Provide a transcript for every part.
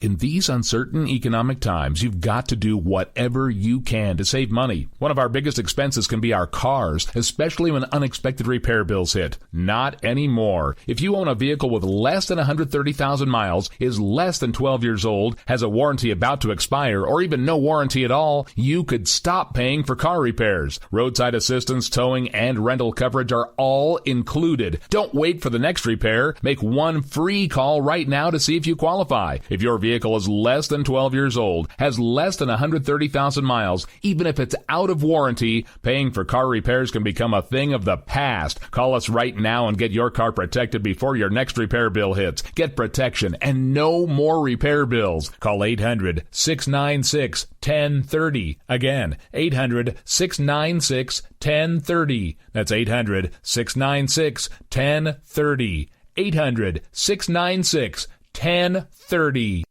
In these uncertain economic times, you've got to do whatever you can to save money. One of our biggest expenses can be our cars, especially when unexpected repair bills hit. Not anymore. If you own a vehicle with less than 130,000 miles, is less than 12 years old, has a warranty about to expire, or even no warranty at all, you could stop paying for car repairs. Roadside assistance, towing, and rental coverage are all included. Don't wait for the next repair. Make one free call right now to see if you qualify. If your vehicle is less than 12 years old, has less than 130,000 miles, even if it's out of warranty, paying for car repairs can become a thing of the past. Call us right now and get your car protected before your next repair bill hits. Get protection and no more repair bills. Call 800-696-1030. Again, 800-696-1030. That's 800-696-1030. 800-696-1030.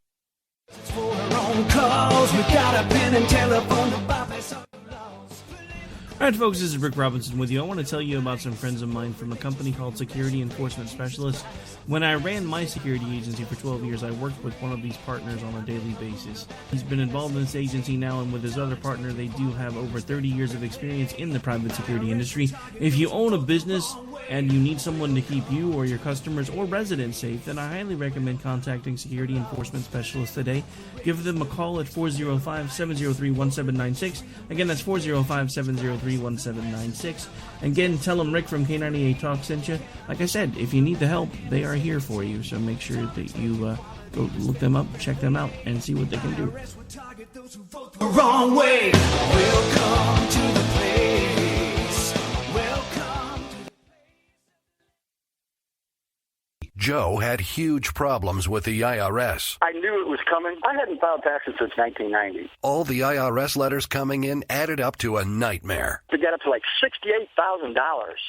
All right, folks, this is Rick Robinson with you. I want to tell you about some friends of mine from a company called Security Enforcement Specialists. When I ran my security agency for 12 years, I worked with one of these partners on a daily basis. He's been involved in this agency now, and with his other partner, they do have over 30 years of experience in the private security industry. If you own a business and you need someone to keep you or your customers or residents safe, then I highly recommend contacting Security Enforcement Specialists today. Give them a call at 405-703-1796. Again, that's 405-703-1796. Again, tell them Rick from K98 Talk sent you. Like I said, if you need the help, they are here for you. So make sure that you go look them up, check them out, and see what they can do. The wrong way. Welcome to the place. Welcome to Joe had huge problems with the IRS. I knew it was coming. I hadn't filed taxes since 1990. All the IRS letters coming in added up to a nightmare. To get up to like $68,000.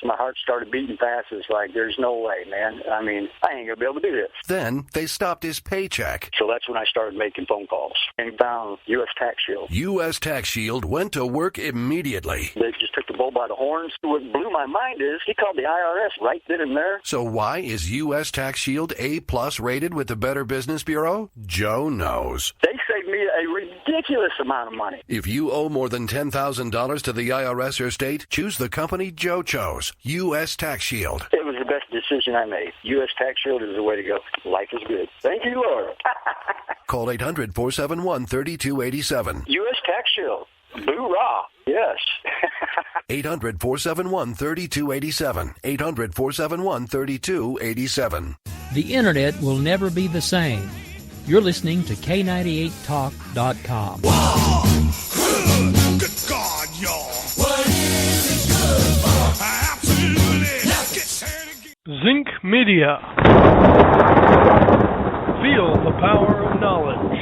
My heart started beating fast. It's like, there's no way, man. I mean, I ain't going to be able to do this. Then they stopped his paycheck. So that's when I started making phone calls and found U.S. Tax Shield. U.S. Tax Shield went to work immediately. They just took the bull by the horns. What blew my mind is he called the IRS right then and there. So why is U.S. Tax Shield A+ rated with the Better Business Bureau? Joe knows. They saved me a ridiculous amount of money. If you owe more than $10,000 to the IRS or state, choose the company Joe chose, U.S. Tax Shield. It was the best decision I made. U.S. Tax Shield is the way to go. Life is good. Thank you, Lord. Call 800-471-3287. U.S. Tax Shield. Boo-rah. Yes. 800-471-3287. 800-471-3287. The Internet will never be the same. You're listening to K98Talk.com. Whoa! Good God, y'all. What is it good for? Absolutely. Let's get started again. Zinc Media. Feel the power of knowledge.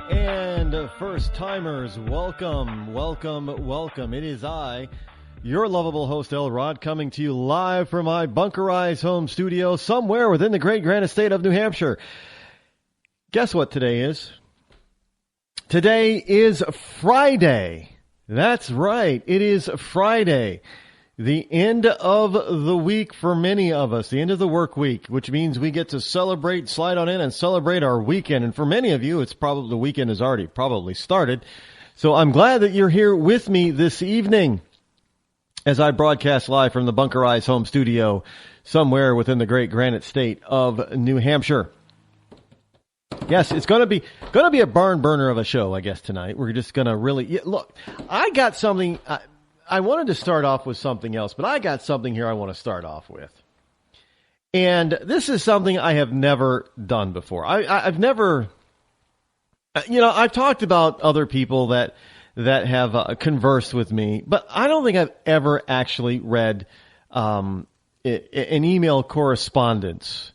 And first-timers, welcome. It is I, your lovable host, El Rod, coming to you live from my bunkerized home studio somewhere within the great grand estate of New Hampshire. Guess what today is? Today is Friday. That's right. It is Friday. The end of the week for many of us, the end of the work week, which means we get to celebrate, slide on in and celebrate our weekend. And for many of you, it's probably the weekend has already probably started. So I'm glad that you're here with me this evening as I broadcast live from the bunkerized home studio somewhere within the great granite state of New Hampshire. Yes, it's going to be a barn burner of a show, I guess, tonight. We're just going to really look. I got something. I wanted to start off with something else, but I got something here I want to start off with. And this is something I have never done before. I've never, I've talked about other people that have conversed with me, but I don't think I've ever actually read an email correspondence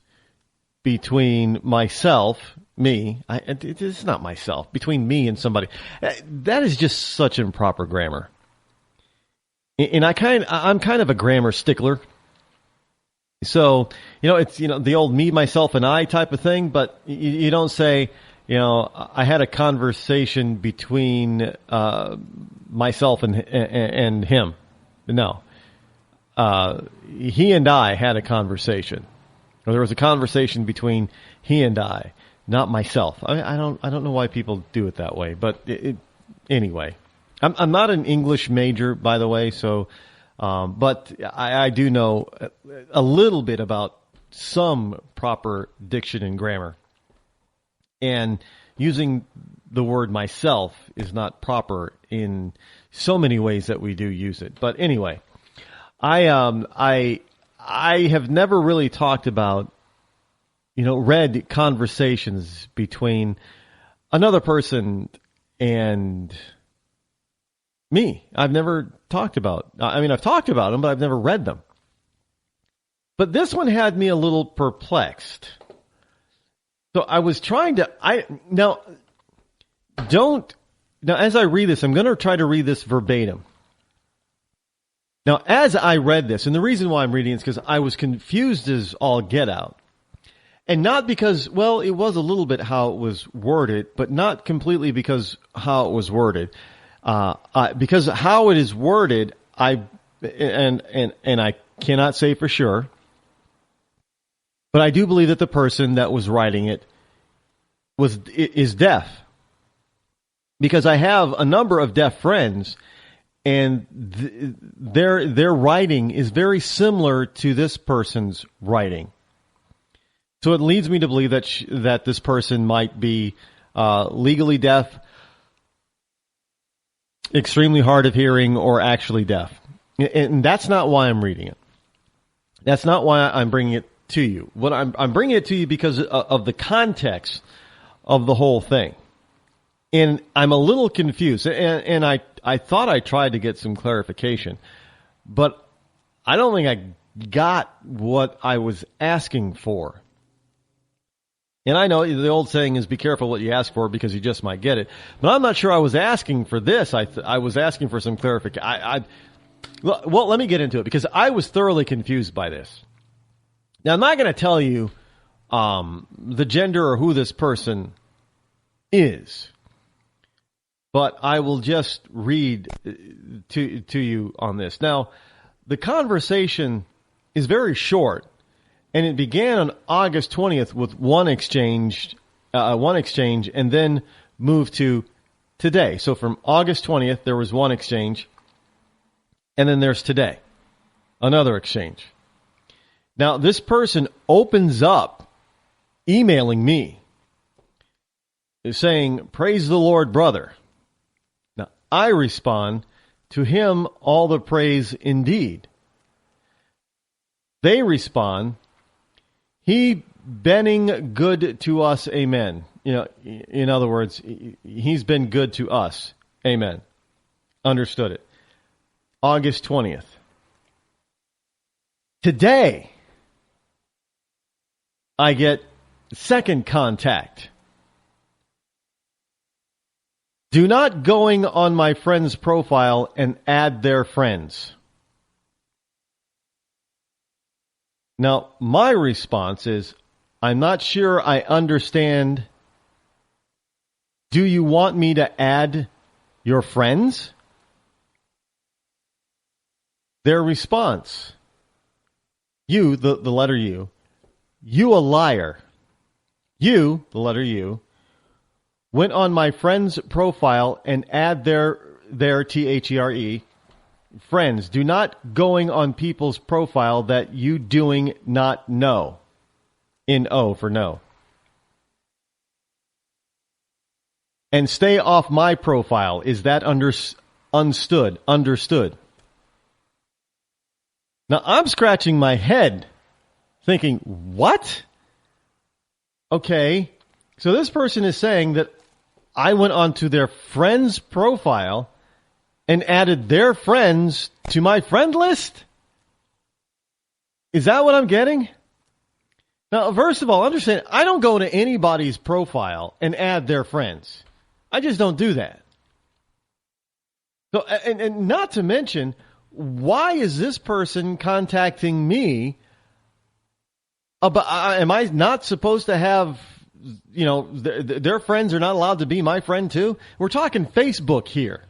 between myself, it's not myself, between me and somebody. That is just such improper grammar. And I'm kind of a grammar stickler. So, it's, the old me, myself, and I type of thing, but you don't say, I had a conversation between myself and him. No. He and I had a conversation. Or there was a conversation between he and I, not myself. I don't know why people do it that way, but anyway. I'm not an English major, by the way, so but I do know a little bit about some proper diction and grammar. And using the word myself is not proper in so many ways that we do use it. But anyway, I have never really talked about, read conversations between another person and me. I've never talked about, I've talked about them, but I've never read them. But this one had me a little perplexed. So I was trying to, now as I read this, I'm going to try to read this verbatim. Now, as I read this, and the reason why I'm reading it is because I was confused as all get out. And not because, well, it was a little bit how it was worded, but not completely because how it was worded. Because how it is worded, I cannot say for sure, but I do believe that the person that was writing it is deaf. Because I have a number of deaf friends, and their writing is very similar to this person's writing. So it leads me to believe that this person might be legally deaf, extremely hard of hearing, or actually deaf. And that's not why I'm reading it. That's not why I'm bringing it to you. What I'm bringing it to you because of the context of the whole thing. And I'm a little confused. And I thought I tried to get some clarification, but I don't think I got what I was asking for. And I know the old saying is be careful what you ask for because you just might get it. But I'm not sure I was asking for this. I was asking for some clarification. Well, let me get into it because I was thoroughly confused by this. Now, I'm not going to tell you the gender or who this person is, but I will just read to you on this. Now, the conversation is very short. And it began on August 20th with one exchange, and then moved to today. So from August 20th, there was one exchange, and then there's today, another exchange. Now, this person opens up emailing me, saying, "Praise the Lord, brother." Now, I respond, "To him all the praise indeed." They respond, "He been good to us, amen." In other words, he's been good to us, amen. Understood it. August 20th. Today, I get second contact. "Do not going on my friend's profile and add their friends." Now, my response is, "I'm not sure I understand. Do you want me to add your friends?" Their response, "You," the letter U, "you a liar. You," the letter U, "went on my friend's profile and add their THERE, friends. Do not going on people's profile that you doing not know. In O for no. And stay off my profile. Is that understood? Now, I'm scratching my head thinking, what? Okay, so this person is saying that I went onto their friend's profile and added their friends to my friend list? Is that what I'm getting? Now, first of all, understand, I don't go to anybody's profile and add their friends. I just don't do that. So, and not to mention, why is this person contacting me about, am I not supposed to have, their friends are not allowed to be my friend too? We're talking Facebook here.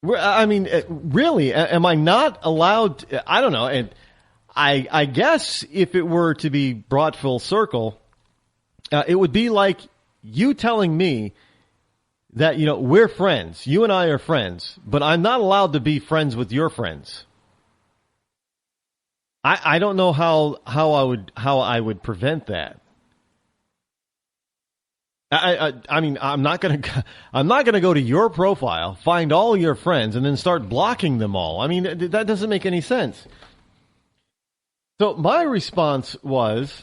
Really, am I not allowed? I don't know. And I guess if it were to be brought full circle, it would be like you telling me that, we're friends. You and I are friends, but I'm not allowed to be friends with your friends. I don't know how I would prevent that. I'm not gonna go to your profile, find all your friends, and then start blocking them all. I mean, that doesn't make any sense. So my response was,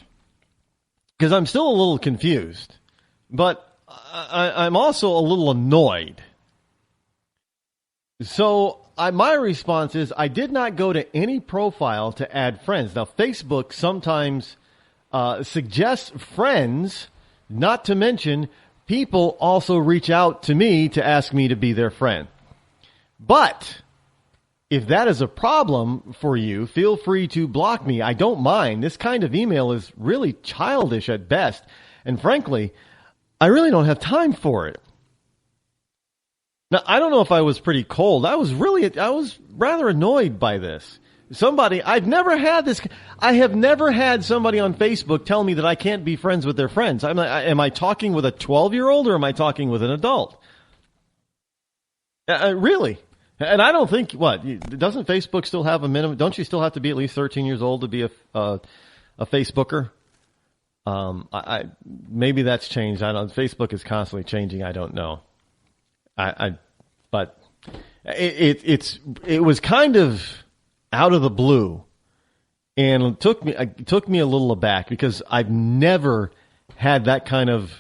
because I'm still a little confused, but I'm also a little annoyed. So my response is, I did not go to any profile to add friends. Now, Facebook sometimes suggests friends, not to mention people also reach out to me to ask me to be their friend. But if that is a problem for you, feel free to block me. I don't mind. This kind of email is really childish at best. And frankly, I really don't have time for it. Now, I don't know if I was pretty cold. I was rather annoyed by this. I've never had this. I have never had somebody on Facebook tell me that I can't be friends with their friends. Am I talking with a 12-year-old or am I talking with an adult? Really? And I don't think, doesn't Facebook still have a minimum? Don't you still have to be at least 13 years old to be a Facebooker? Maybe that's changed. Facebook is constantly changing. I don't know. But it was kind of out of the blue, and it took me a little aback because I've never had that kind of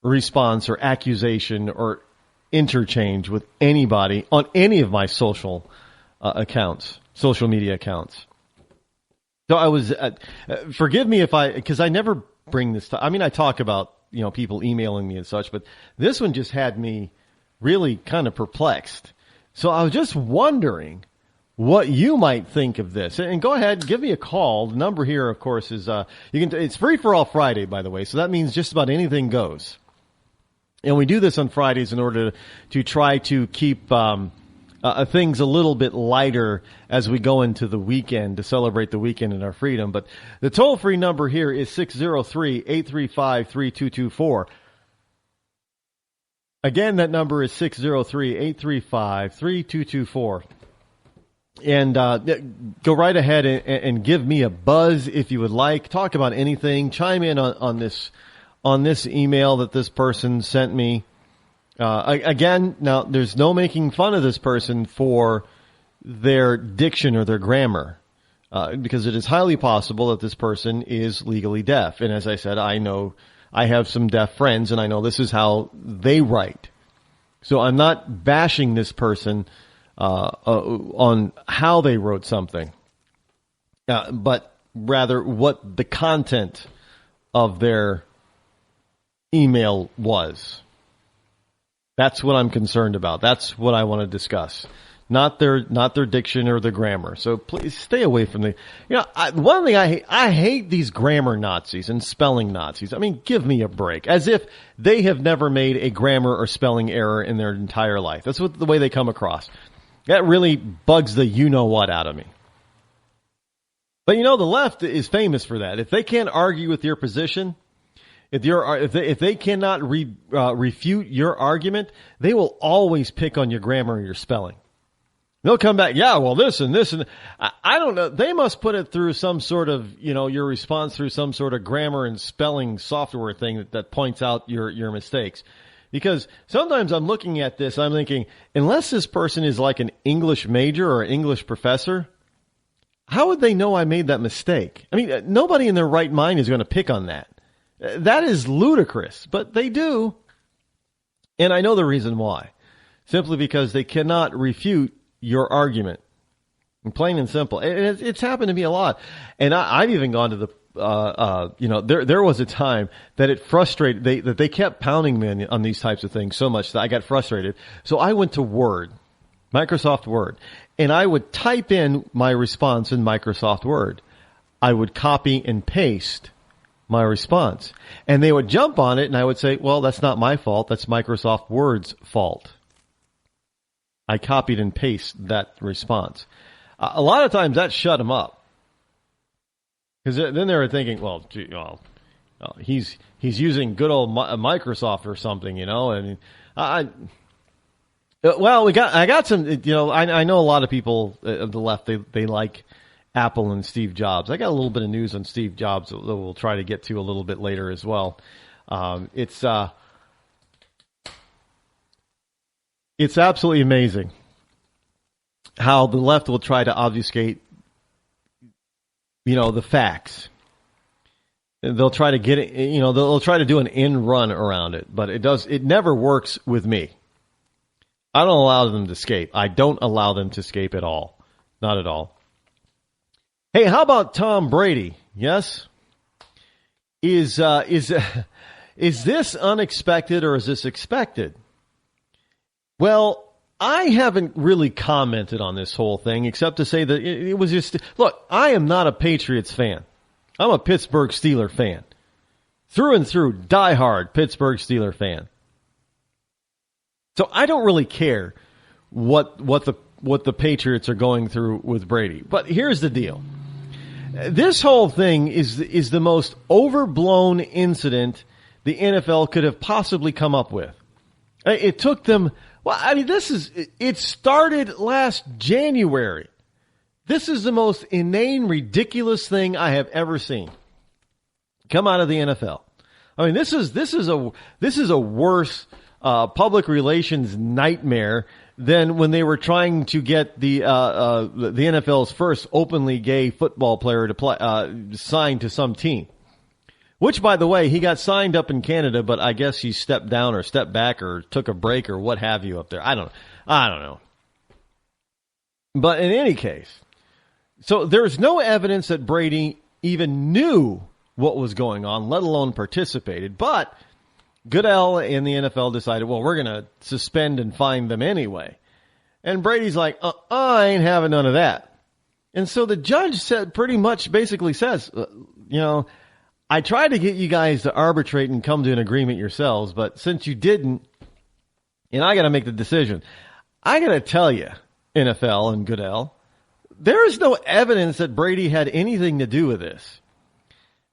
response or accusation or interchange with anybody on any of my social media accounts. So I was, forgive me because I never bring this to, I talk about, people emailing me and such, but this one just had me really kind of perplexed. So I was just wondering what you might think of this. And go ahead, give me a call. The number here, of course, is, it's free for all Friday, by the way. So that means just about anything goes. And we do this on Fridays in order to try to keep, things a little bit lighter as we go into the weekend to celebrate the weekend and our freedom. But the toll-free number here is 603-835-3224. Again, that number is 603-835-3224. And go right ahead and give me a buzz if you would like. Talk about anything. Chime in on this email that this person sent me. Again, now there's no making fun of this person for their diction or their grammar, because it is highly possible that this person is legally deaf. And as I said, I know I have some deaf friends, and I know this is how they write. So I'm not bashing this person on how they wrote something, but rather what the content of their email was. That's what I'm concerned about. That's what I want to discuss. Not their diction or their grammar. So please stay away from the, one thing I hate these grammar Nazis and spelling Nazis. Give me a break. As if they have never made a grammar or spelling error in their entire life. That's the way they come across. That really bugs the you-know-what out of me. But the left is famous for that. If they can't argue with your position, If they cannot refute your argument, they will always pick on your grammar or your spelling. They'll come back, yeah, well, this and this and I don't know. They must put it through some sort of, your response through some sort of grammar and spelling software thing that points out your mistakes. Because sometimes I'm looking at this, I'm thinking, unless this person is like an English major or an English professor, how would they know I made that mistake? I mean, nobody in their right mind is going to pick on that. That is ludicrous, but they do. And I know the reason why. Simply because they cannot refute your argument. And plain and simple. It's happened to me a lot. And I've even gone to the, there was a time that it frustrated, that they kept pounding me on these types of things so much that I got frustrated. So I went to Word, Microsoft Word, and I would type in my response in Microsoft Word. I would copy and paste my response. And they would jump on it and I would say, well, that's not my fault. That's Microsoft Word's fault. I copied and pasted that response. A lot of times that shut them up. Because then they were thinking, well, he's using good old Microsoft or something, and I got some, I know a lot of people of the left, they like Apple and Steve Jobs. I got a little bit of news on Steve Jobs that we'll try to get to a little bit later as well. It's absolutely amazing how the left will try to obfuscate, the facts. They'll try to get it, they'll try to do an end run around it, but it never works with me. I don't allow them to escape. I don't allow them to escape at all. Not at all. Hey, how about Tom Brady? Yes? Is this unexpected or is this expected? Well, I haven't really commented on this whole thing except to say that it was just, look, I am not a Patriots fan. I'm a Pittsburgh Steeler fan. Through and through, diehard Pittsburgh Steeler fan. So I don't really care what the Patriots are going through with Brady. But here's the deal. This whole thing is the most overblown incident the NFL could have possibly come up with. It took them, it started last January. This is the most inane, ridiculous thing I have ever seen come out of the NFL. I mean, this is a worse public relations nightmare than when they were trying to get the NFL's first openly gay football player to play signed to some team. Which, by the way, he got signed up in Canada, but I guess he stepped down or stepped back or took a break or what have you up there. I don't know. But in any case, so there's no evidence that Brady even knew what was going on, let alone participated. But Goodell and the NFL decided, well, we're going to suspend and fine them anyway. And Brady's like, I ain't having none of that. And so the judge basically says, I tried to get you guys to arbitrate and come to an agreement yourselves, but since you didn't, and I got to make the decision, I got to tell you, NFL and Goodell, there is no evidence that Brady had anything to do with this.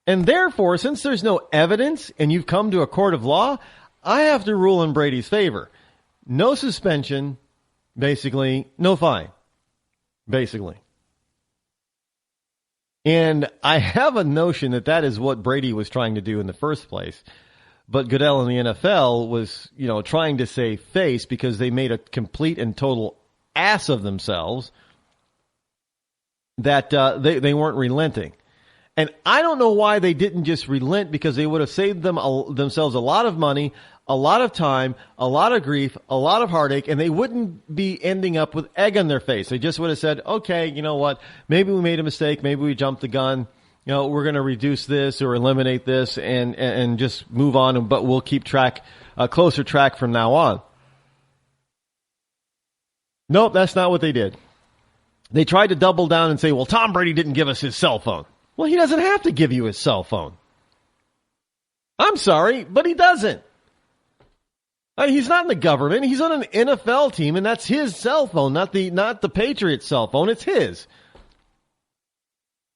And therefore, since there's no evidence and you've come to a court of law, I have to rule in Brady's favor. No suspension, basically, no fine, basically. And I have a notion that is what Brady was trying to do in the first place. But Goodell and the NFL was, trying to save face because they made a complete and total ass of themselves that they weren't relenting. And I don't know why they didn't just relent, because they would have saved themselves a lot of money, a lot of time, a lot of grief, a lot of heartache, and they wouldn't be ending up with egg on their face. They just would have said, okay, you know what, maybe we made a mistake, maybe we jumped the gun, we're going to reduce this or eliminate this and just move on, but we'll keep closer track from now on. Nope, that's not what they did. They tried to double down and say, well, Tom Brady didn't give us his cell phone. Well, he doesn't have to give you his cell phone. I'm sorry, but he doesn't. He's not in the government. He's on an NFL team, and that's his cell phone, not the Patriots' cell phone. It's his.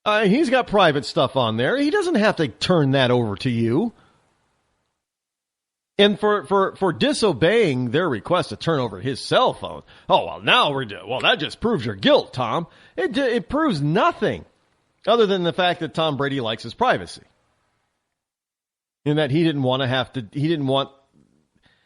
He's got private stuff on there. He doesn't have to turn that over to you. And for disobeying their request to turn over his cell phone, that just proves your guilt, Tom. It proves nothing other than the fact that Tom Brady likes his privacy. And that he didn't want,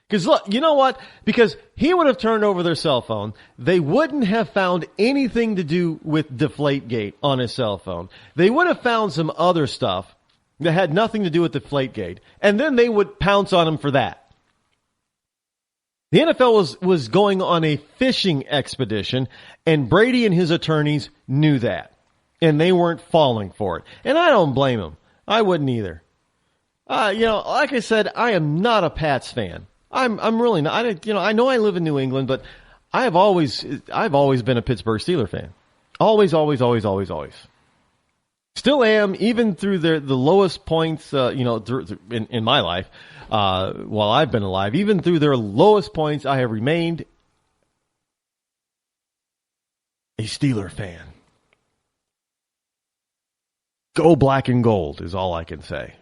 because look, you know what? Because he would have turned over their cell phone, they wouldn't have found anything to do with Deflategate on his cell phone. They would have found some other stuff that had nothing to do with Deflategate, and then they would pounce on him for that. The NFL was going on a fishing expedition, and Brady and his attorneys knew that, and they weren't falling for it. And I don't blame them. I wouldn't either. Like I said, I am not a Pats fan. I'm really not. I know I live in New England, but I've always been a Pittsburgh Steelers fan. Always. Still am, even through the lowest points, in my life, while I've been alive. Even through their lowest points, I have remained a Steeler fan. Go black and gold is all I can say.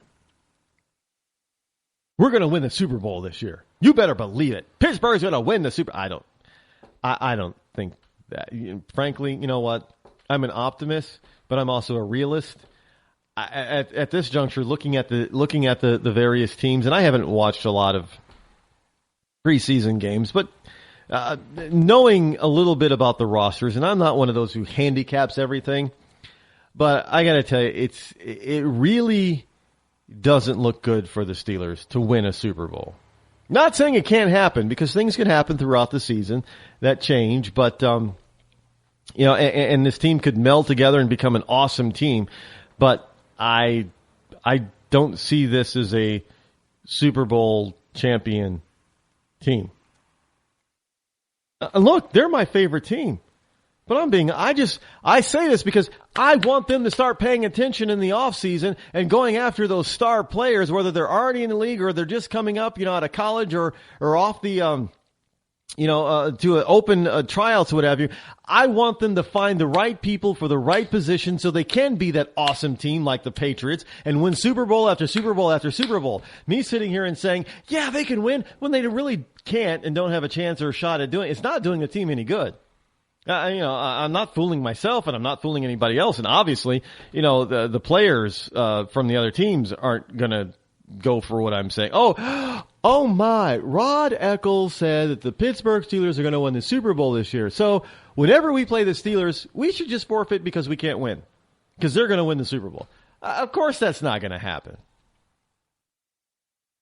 We're going to win the Super Bowl this year. You better believe it. Pittsburgh's going to win the Super. I don't think that. Frankly, you know what? I'm an optimist, but I'm also a realist. At this juncture, looking at the various teams, and I haven't watched a lot of preseason games, but knowing a little bit about the rosters, and I'm not one of those who handicaps everything, but I got to tell you, it really doesn't look good for the Steelers to win a Super Bowl. Not saying it can't happen, because things can happen throughout the season that change, but and this team could meld together and become an awesome team, but I don't see this as a Super Bowl champion team. Look, they're my favorite team. But I say this because I want them to start paying attention in the offseason and going after those star players, whether they're already in the league or they're just coming up, out of college or off the, to open tryouts or what have you. I want them to find the right people for the right position so they can be that awesome team like the Patriots and win Super Bowl after Super Bowl after Super Bowl. Me sitting here and saying, yeah, they can win when they really can't and don't have a chance or a shot at doing it. It's not doing the team any good. I'm not fooling myself and I'm not fooling anybody else. And obviously, the players from the other teams aren't going to go for what I'm saying. Oh my, Rod Eccles said that the Pittsburgh Steelers are going to win the Super Bowl this year. So whenever we play the Steelers, we should just forfeit because we can't win. Because they're going to win the Super Bowl. Of course that's not going to happen.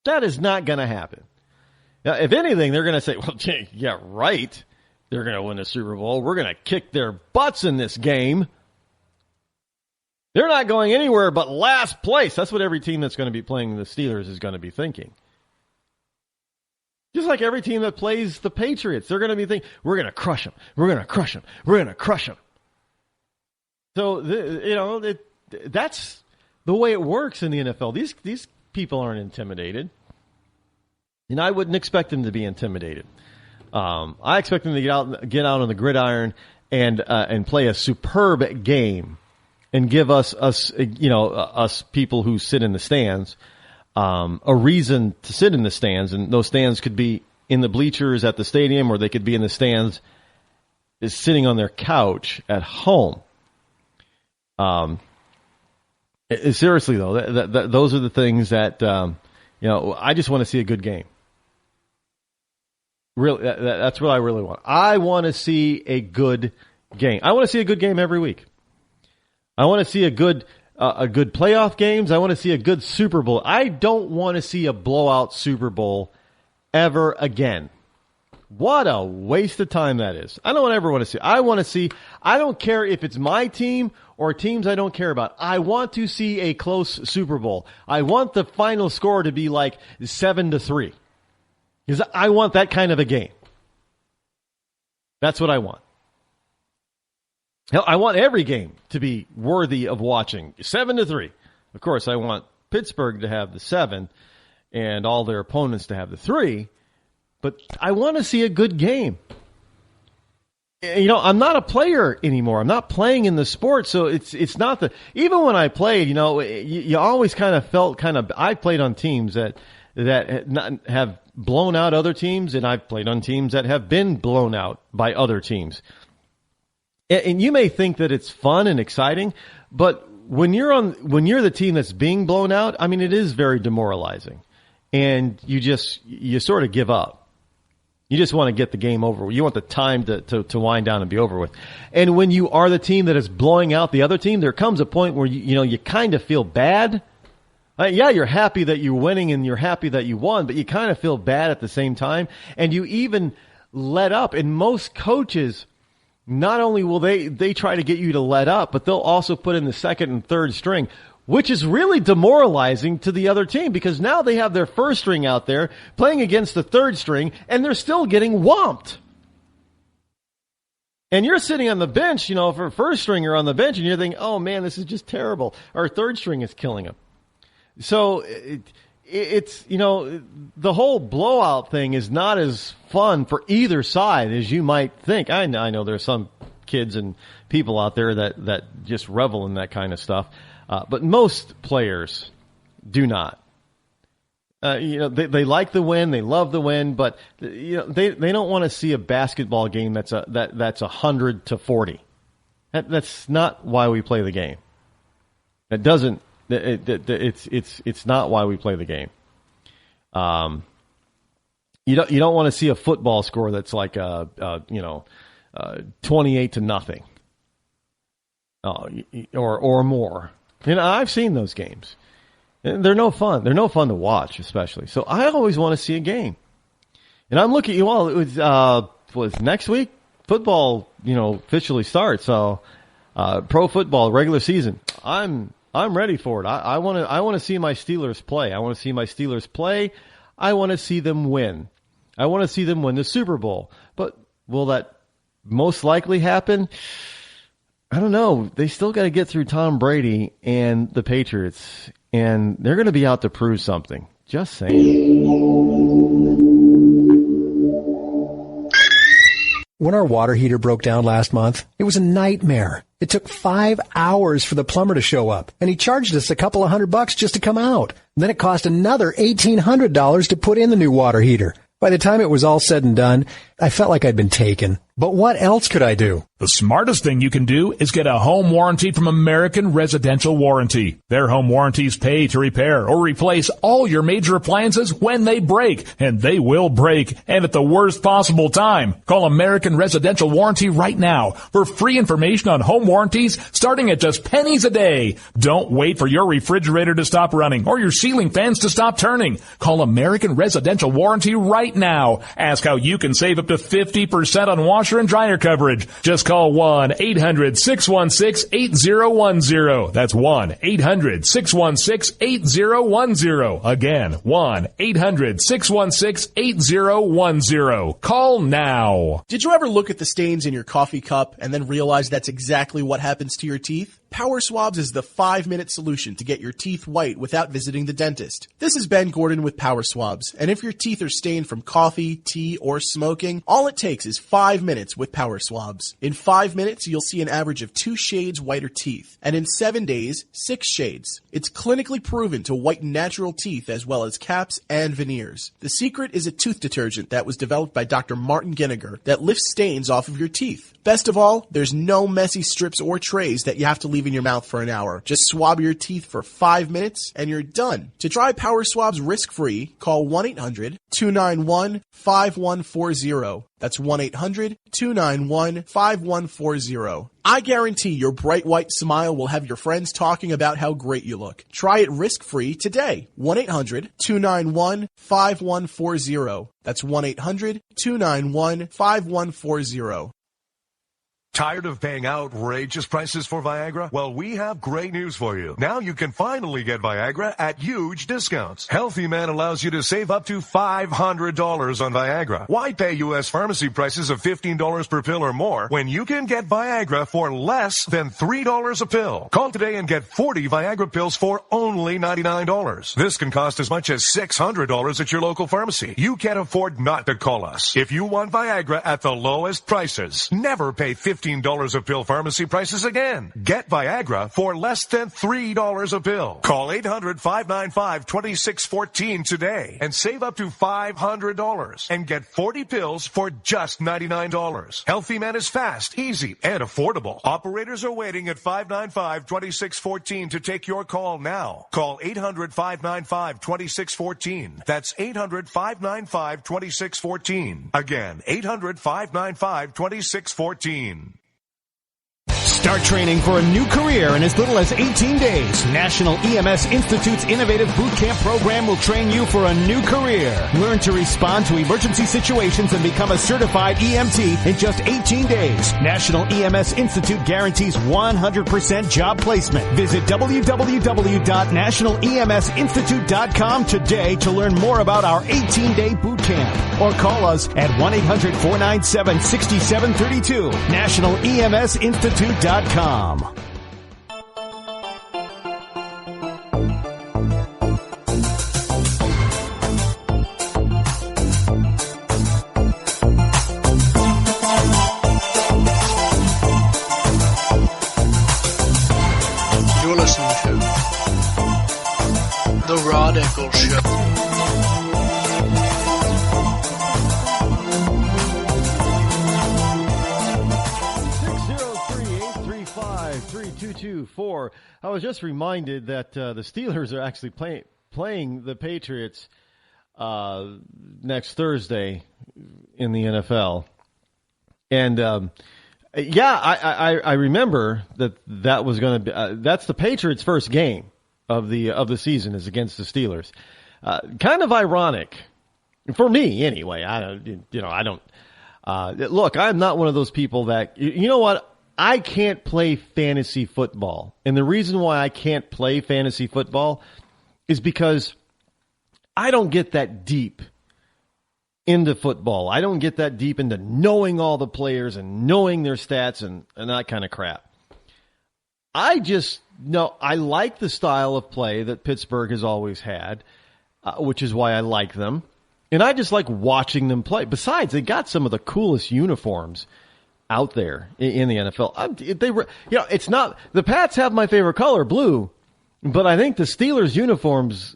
That is not going to happen. Now, if anything, they're going to say, well, yeah, right. They're going to win the Super Bowl. We're going to kick their butts in this game. They're not going anywhere but last place. That's what every team that's going to be playing the Steelers is going to be thinking. Just like every team that plays the Patriots, they're going to be thinking, we're going to crush them. We're going to crush them. We're going to crush them. So, that's the way it works in the NFL. These people aren't intimidated. And I wouldn't expect them to be intimidated. I expect them to get out on the gridiron and play a superb game and give us people who sit in the stands a reason to sit in the stands, and those stands could be in the bleachers at the stadium, or they could be in the stands sitting on their couch at home. Seriously though, those are the things that I just want to see a good game. Really, that's what I really want. I want to see a good game. I want to see a good game every week. I want to see a good playoff games. I want to see a good Super Bowl. I don't want to see a blowout Super Bowl ever again. What a waste of time that is. I don't ever want to see. I don't care if it's my team or teams I don't care about. I want to see a close Super Bowl. I want the final score to be like 7-3. Because I want that kind of a game. That's what I want. Hell, I want every game to be worthy of watching. 7-3. Of course, I want Pittsburgh to have the 7 and all their opponents to have the 3. But I want to see a good game. I'm not a player anymore. I'm not playing in the sport, so it's not even when I played, you always kind of felt I played on teams that that have blown out other teams, and I've played on teams that have been blown out by other teams. And you may think that it's fun and exciting, but when you're the team that's being blown out, I mean, it is very demoralizing, and you sort of give up. You just want to get the game over with. You want the time to wind down and be over with. And when you are the team that is blowing out the other team, there comes a point where you kind of feel bad. Yeah, you're happy that you're winning and you're happy that you won, but you kind of feel bad at the same time. And you even let up. And most coaches, not only will they try to get you to let up, but they'll also put in the second and third string, which is really demoralizing to the other team because now they have their first string out there playing against the third string, and they're still getting whomped. And you're sitting on the bench, for first stringer on the bench, and you're thinking, oh, man, this is just terrible. Our third string is killing him. So it's the whole blowout thing is not as fun for either side as you might think. I know there's some kids and people out there that just revel in that kind of stuff. But most players do not. They like the win, they love the win, but they don't want to see a basketball game that's 100-40. That's not why we play the game. It doesn't. It's not why we play the game. You don't want to see a football score that's like 28-0, or more. I've seen those games. They're no fun. They're no fun to watch, especially. So I always want to see a game. And I'm looking at you all. It was next week. Football, officially starts. So pro football regular season. I'm ready for it. I want to see my Steelers play. I want to see my Steelers play. I want to see them win. I want to see them win the Super Bowl. But will that most likely happen? I don't know. They still got to get through Tom Brady and the Patriots, and they're going to be out to prove something. Just saying. When our water heater broke down last month, it was a nightmare. It took 5 hours for the plumber to show up, and he charged us a couple of $100 just to come out. Then it cost another $1,800 to put in the new water heater. By the time it was all said and done, I felt like I'd been taken. But what else could I do? The smartest thing you can do is get a home warranty from American Residential Warranty. Their home warranties pay to repair or replace all your major appliances when they break, and they will break, and at the worst possible time. Call American Residential Warranty right now for free information on home warranties starting at just pennies a day. Don't wait for your refrigerator to stop running or your ceiling fans to stop turning. Call American Residential Warranty right now. Ask how you can save up to 50% on washer and dryer coverage. Just call 1-800-616-8010. That's 1-800-616-8010. Again, 1-800-616-8010. Call now. Did you ever look at the stains in your coffee cup and then realize that's exactly what happens to your teeth? Power Swabs is the 5-minute solution to get your teeth white without visiting the dentist. This is Ben Gordon with Power Swabs, and if your teeth are stained from coffee, tea, or smoking, all it takes is 5 minutes with Power Swabs. In 5 minutes, you'll see an average of 2 shades whiter teeth, and in 7 days, 6 shades. It's clinically proven to whiten natural teeth as well as caps and veneers. The secret is a tooth detergent that was developed by Dr. Martin Ginniger that lifts stains off of your teeth. Best of all, there's no messy strips or trays that you have to leave in your mouth for an hour. Just swab your teeth for 5 minutes and you're done. To try Power Swabs risk-free, call 1-800-291-5140. That's 1-800-291-5140. I guarantee your bright white smile will have your friends talking about how great you look. Try it risk-free today. 1-800-291-5140. That's 1-800-291-5140. Tired of paying outrageous prices for Viagra? Well, we have great news for you. Now you can finally get Viagra at huge discounts. Healthy Man allows you to save up to $500 on Viagra. Why pay U.S. pharmacy prices of $15 per pill or more when you can get Viagra for less than $3 a pill? Call today and get 40 Viagra pills for only $99. This can cost as much as $600 at your local pharmacy. You can't afford not to call us. If you want Viagra at the lowest prices, never pay $15 $15 a pill pharmacy prices again. Get Viagra for less than $3 a pill. Call 800-595-2614 today and save up to $500 and get 40 pills for just $99. Healthy Man is fast, easy, and affordable. Operators are waiting at 595-2614 to take your call now. Call 800-595-2614. That's 800-595-2614. Again, 800-595-2614. Start training for a new career in as little as 18 days. National EMS Institute's innovative boot camp program will train you for a new career. Learn to respond to emergency situations and become a certified EMT in just 18 days. National EMS Institute guarantees 100% job placement. Visit www.nationaleMSinstitute.com today to learn more about our 18-day boot camp. Or call us at 1-800-497-6732. NationalEMSInstitute.com. You're listening to The Rod Eccles Show. I was just reminded that the Steelers are actually playing the Patriots next Thursday in the NFL. And, I remember that was going to be that's the Patriots' first game of the season is against the Steelers. Kind of ironic for me anyway. Look, I'm not one of those people that, you know what? I can't play fantasy football. And the reason why I can't play fantasy football is because I don't get that deep into football. I don't get that deep into knowing all the players and knowing their stats and that kind of crap. I just know I like the style of play that Pittsburgh has always had, which is why I like them. And I just like watching them play. Besides, they got some of the coolest uniforms out there in the NFL. It's not, the Pats have my favorite color, blue, but I think the Steelers uniforms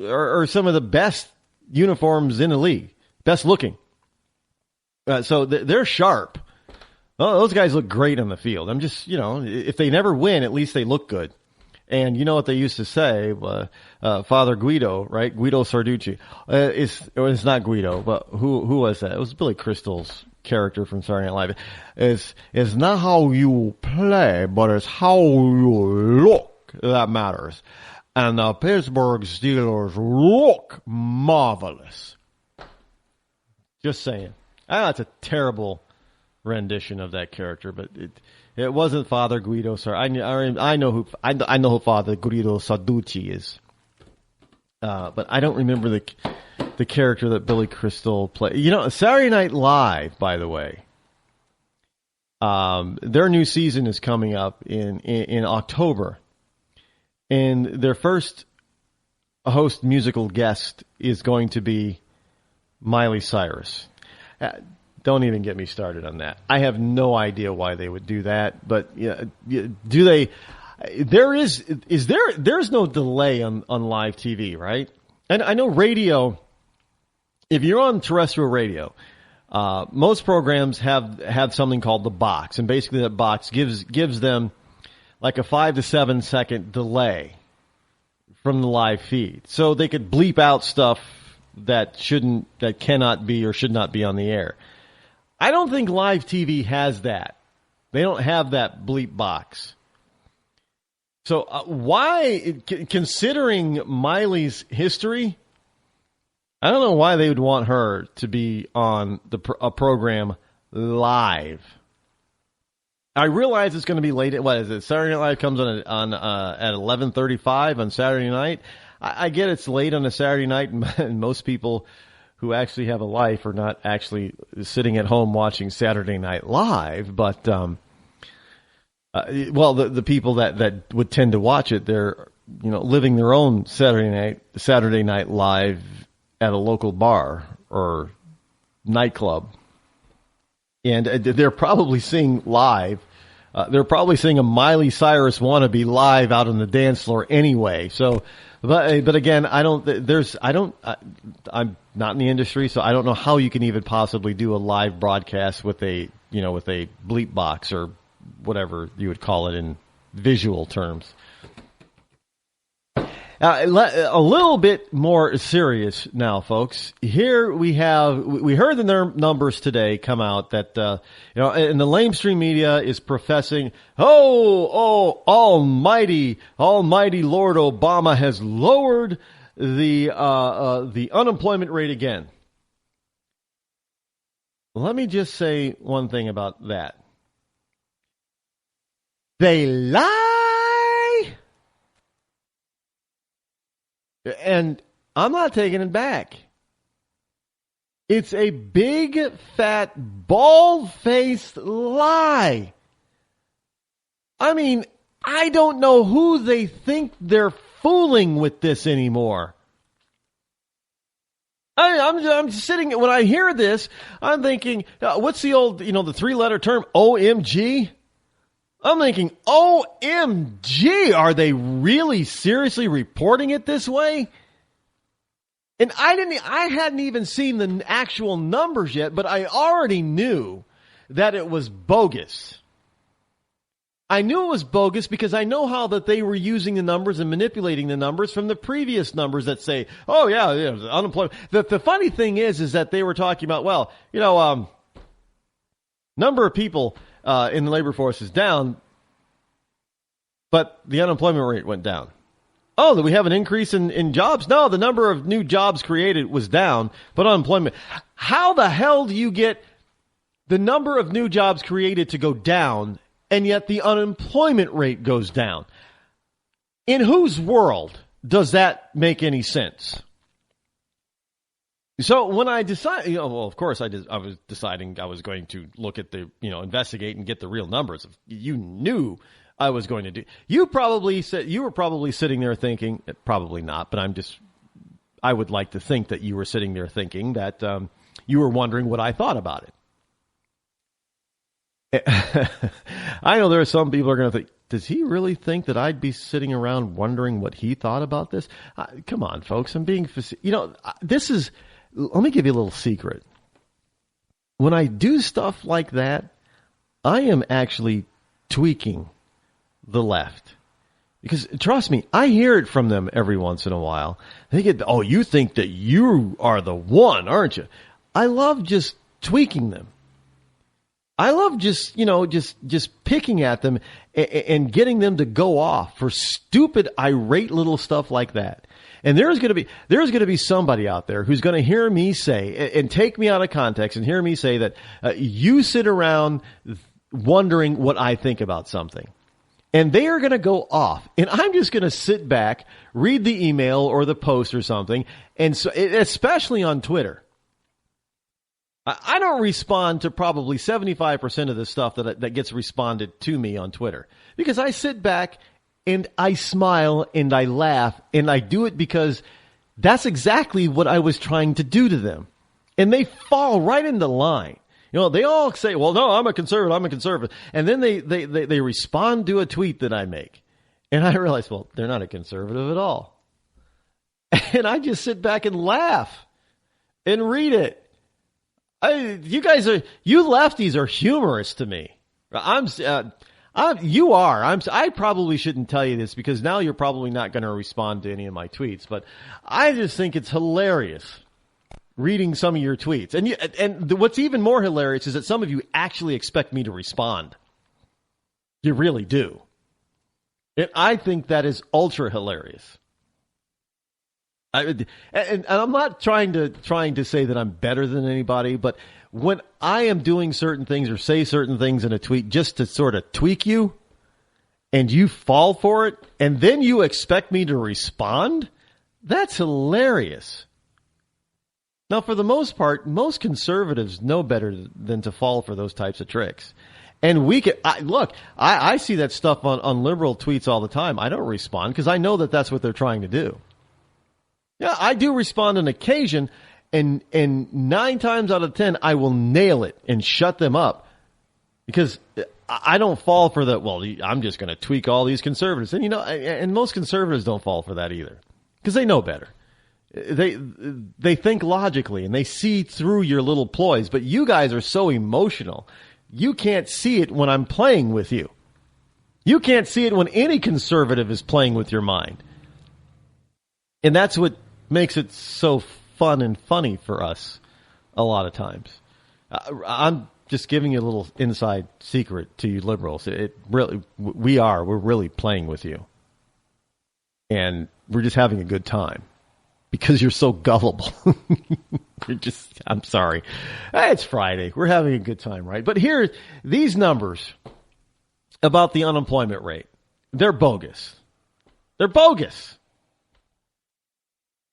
are some of the best uniforms in the league, best looking. So they're sharp. Oh, those guys look great on the field. I'm just, if they never win, at least they look good. And you know what they used to say, Father Guido, right? Guido Sarducci. It's not Guido, but who was that? It was Billy Crystal's character from Saturday Night Live. It's not how you play, but it's how you look that matters. And the Pittsburgh Steelers look marvelous. Just saying. I know it's a terrible rendition of that character, but it wasn't Father Guido. Sorry, I know who Father Guido Sarducci is, but I don't remember the character that Billy Crystal played. Saturday Night Live, by the way, their new season is coming up in October, and their first host musical guest is going to be Miley Cyrus. Don't even get me started on that. I have no idea why they would do that, but do they? There's no delay on live TV, right? And I know radio. If you're on terrestrial radio, most programs have something called the box, and basically that box gives them like a 5 to 7 second delay from the live feed, so they could bleep out stuff that cannot be or should not be on the air. I don't think live TV has that. They don't have that bleep box. So why, considering Miley's history, I don't know why they would want her to be on a program live. I realize it's going to be late. What is it? Saturday Night Live comes on at 11:35 on Saturday night. I get it's late on a Saturday night, and most people who actually have a life are not actually sitting at home watching Saturday Night Live. But the people that would tend to watch it, they're living their own Saturday Night Live at a local bar or nightclub. And they're probably seeing live. They're probably seeing a Miley Cyrus wannabe live out on the dance floor anyway. So, but again, I'm not in the industry, so I don't know how you can even possibly do a live broadcast with a bleep box or whatever you would call it in visual terms. A little bit more serious now, folks. Here we heard the numbers today come out that, and the lamestream media is professing, almighty Lord Obama has lowered the unemployment rate again. Let me just say one thing about that. They lie. And I'm not taking it back. It's a big, fat, bald-faced lie. I mean, I don't know who they think they're fooling with this anymore. I'm sitting, when I hear this, I'm thinking, what's the old, the three-letter term, OMG? I'm thinking, OMG, are they really seriously reporting it this way? And I hadn't even seen the actual numbers yet, but I already knew that it was bogus. I knew it was bogus because I know how that they were using the numbers and manipulating the numbers from the previous numbers that say, unemployment. The funny thing is that they were talking about, number of people in the labor force is down, but the unemployment rate went down. Oh, do we have an increase in jobs? No, the number of new jobs created was down, but unemployment. How the hell do you get the number of new jobs created to go down, and yet the unemployment rate goes down? In whose world does that make any sense? So when I decided, of course I was deciding I was going to look at the, investigate and get the real numbers. You knew I was going to do. You were probably sitting there thinking, probably not, but I would like to think that you were sitting there thinking that you were wondering what I thought about it. I know there are some people who are going to think, does he really think that I'd be sitting around wondering what he thought about this? Come on, folks. I'm being, this is. Let me give you a little secret. When I do stuff like that, I am actually tweaking the left. Because, trust me, I hear it from them every once in a while. They get, you think that you are the one, aren't you? I love just tweaking them. I love just picking at them and getting them to go off for stupid, irate little stuff like that. And there's going to be somebody out there who's going to hear me say and take me out of context and hear me say that you sit around wondering what I think about something. And they are going to go off. And I'm just going to sit back, read the email or the post or something, and so, especially on Twitter. I don't respond to probably 75% of the stuff that gets responded to me on Twitter. Because I sit back and I smile and I laugh, and I do it because that's exactly what I was trying to do to them. And they fall right into line. They all say, well, no, I'm a conservative. And then they respond to a tweet that I make. And I realize, well, they're not a conservative at all. And I just sit back and laugh and read it. You lefties are humorous to me. You are. I probably shouldn't tell you this because now you're probably not going to respond to any of my tweets, but I just think it's hilarious reading some of your tweets. And what's even more hilarious is that some of you actually expect me to respond. You really do. And I think that is ultra hilarious. And I'm not trying to say that I'm better than anybody, but when I am doing certain things or say certain things in a tweet just to sort of tweak you, and you fall for it, and then you expect me to respond, that's hilarious. Now, for the most part, most conservatives know better than to fall for those types of tricks. And I see that stuff on liberal tweets all the time. I don't respond because I know that that's what they're trying to do. Yeah, I do respond on occasion, And 9 times out of 10, I will nail it and shut them up because I don't fall for the, well, I'm just going to tweak all these conservatives. And, and most conservatives don't fall for that either because they know better. They think logically and they see through your little ploys, but you guys are so emotional. You can't see it when I'm playing with you. You can't see it when any conservative is playing with your mind. And that's what makes it so fun and funny for us a lot of times. I'm just giving you a little inside secret to you liberals. We're really playing with you. And we're just having a good time because you're so gullible. I'm sorry. It's Friday. We're having a good time, right? But here, these numbers about the unemployment rate, they're bogus. They're bogus.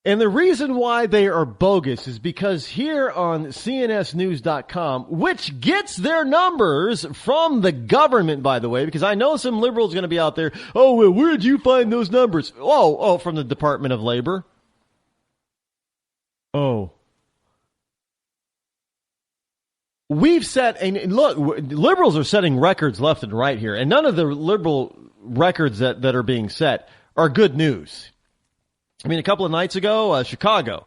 And the reason why they are bogus is because here on CNSnews.com, which gets their numbers from the government, by the way, because I know some liberals are going to be out there, oh, well, where did you find those numbers? Oh, from the Department of Labor. Oh. We've set, and look, liberals are setting records left and right here, and none of the liberal records that are being set are good news. I mean, a couple of nights ago, Chicago,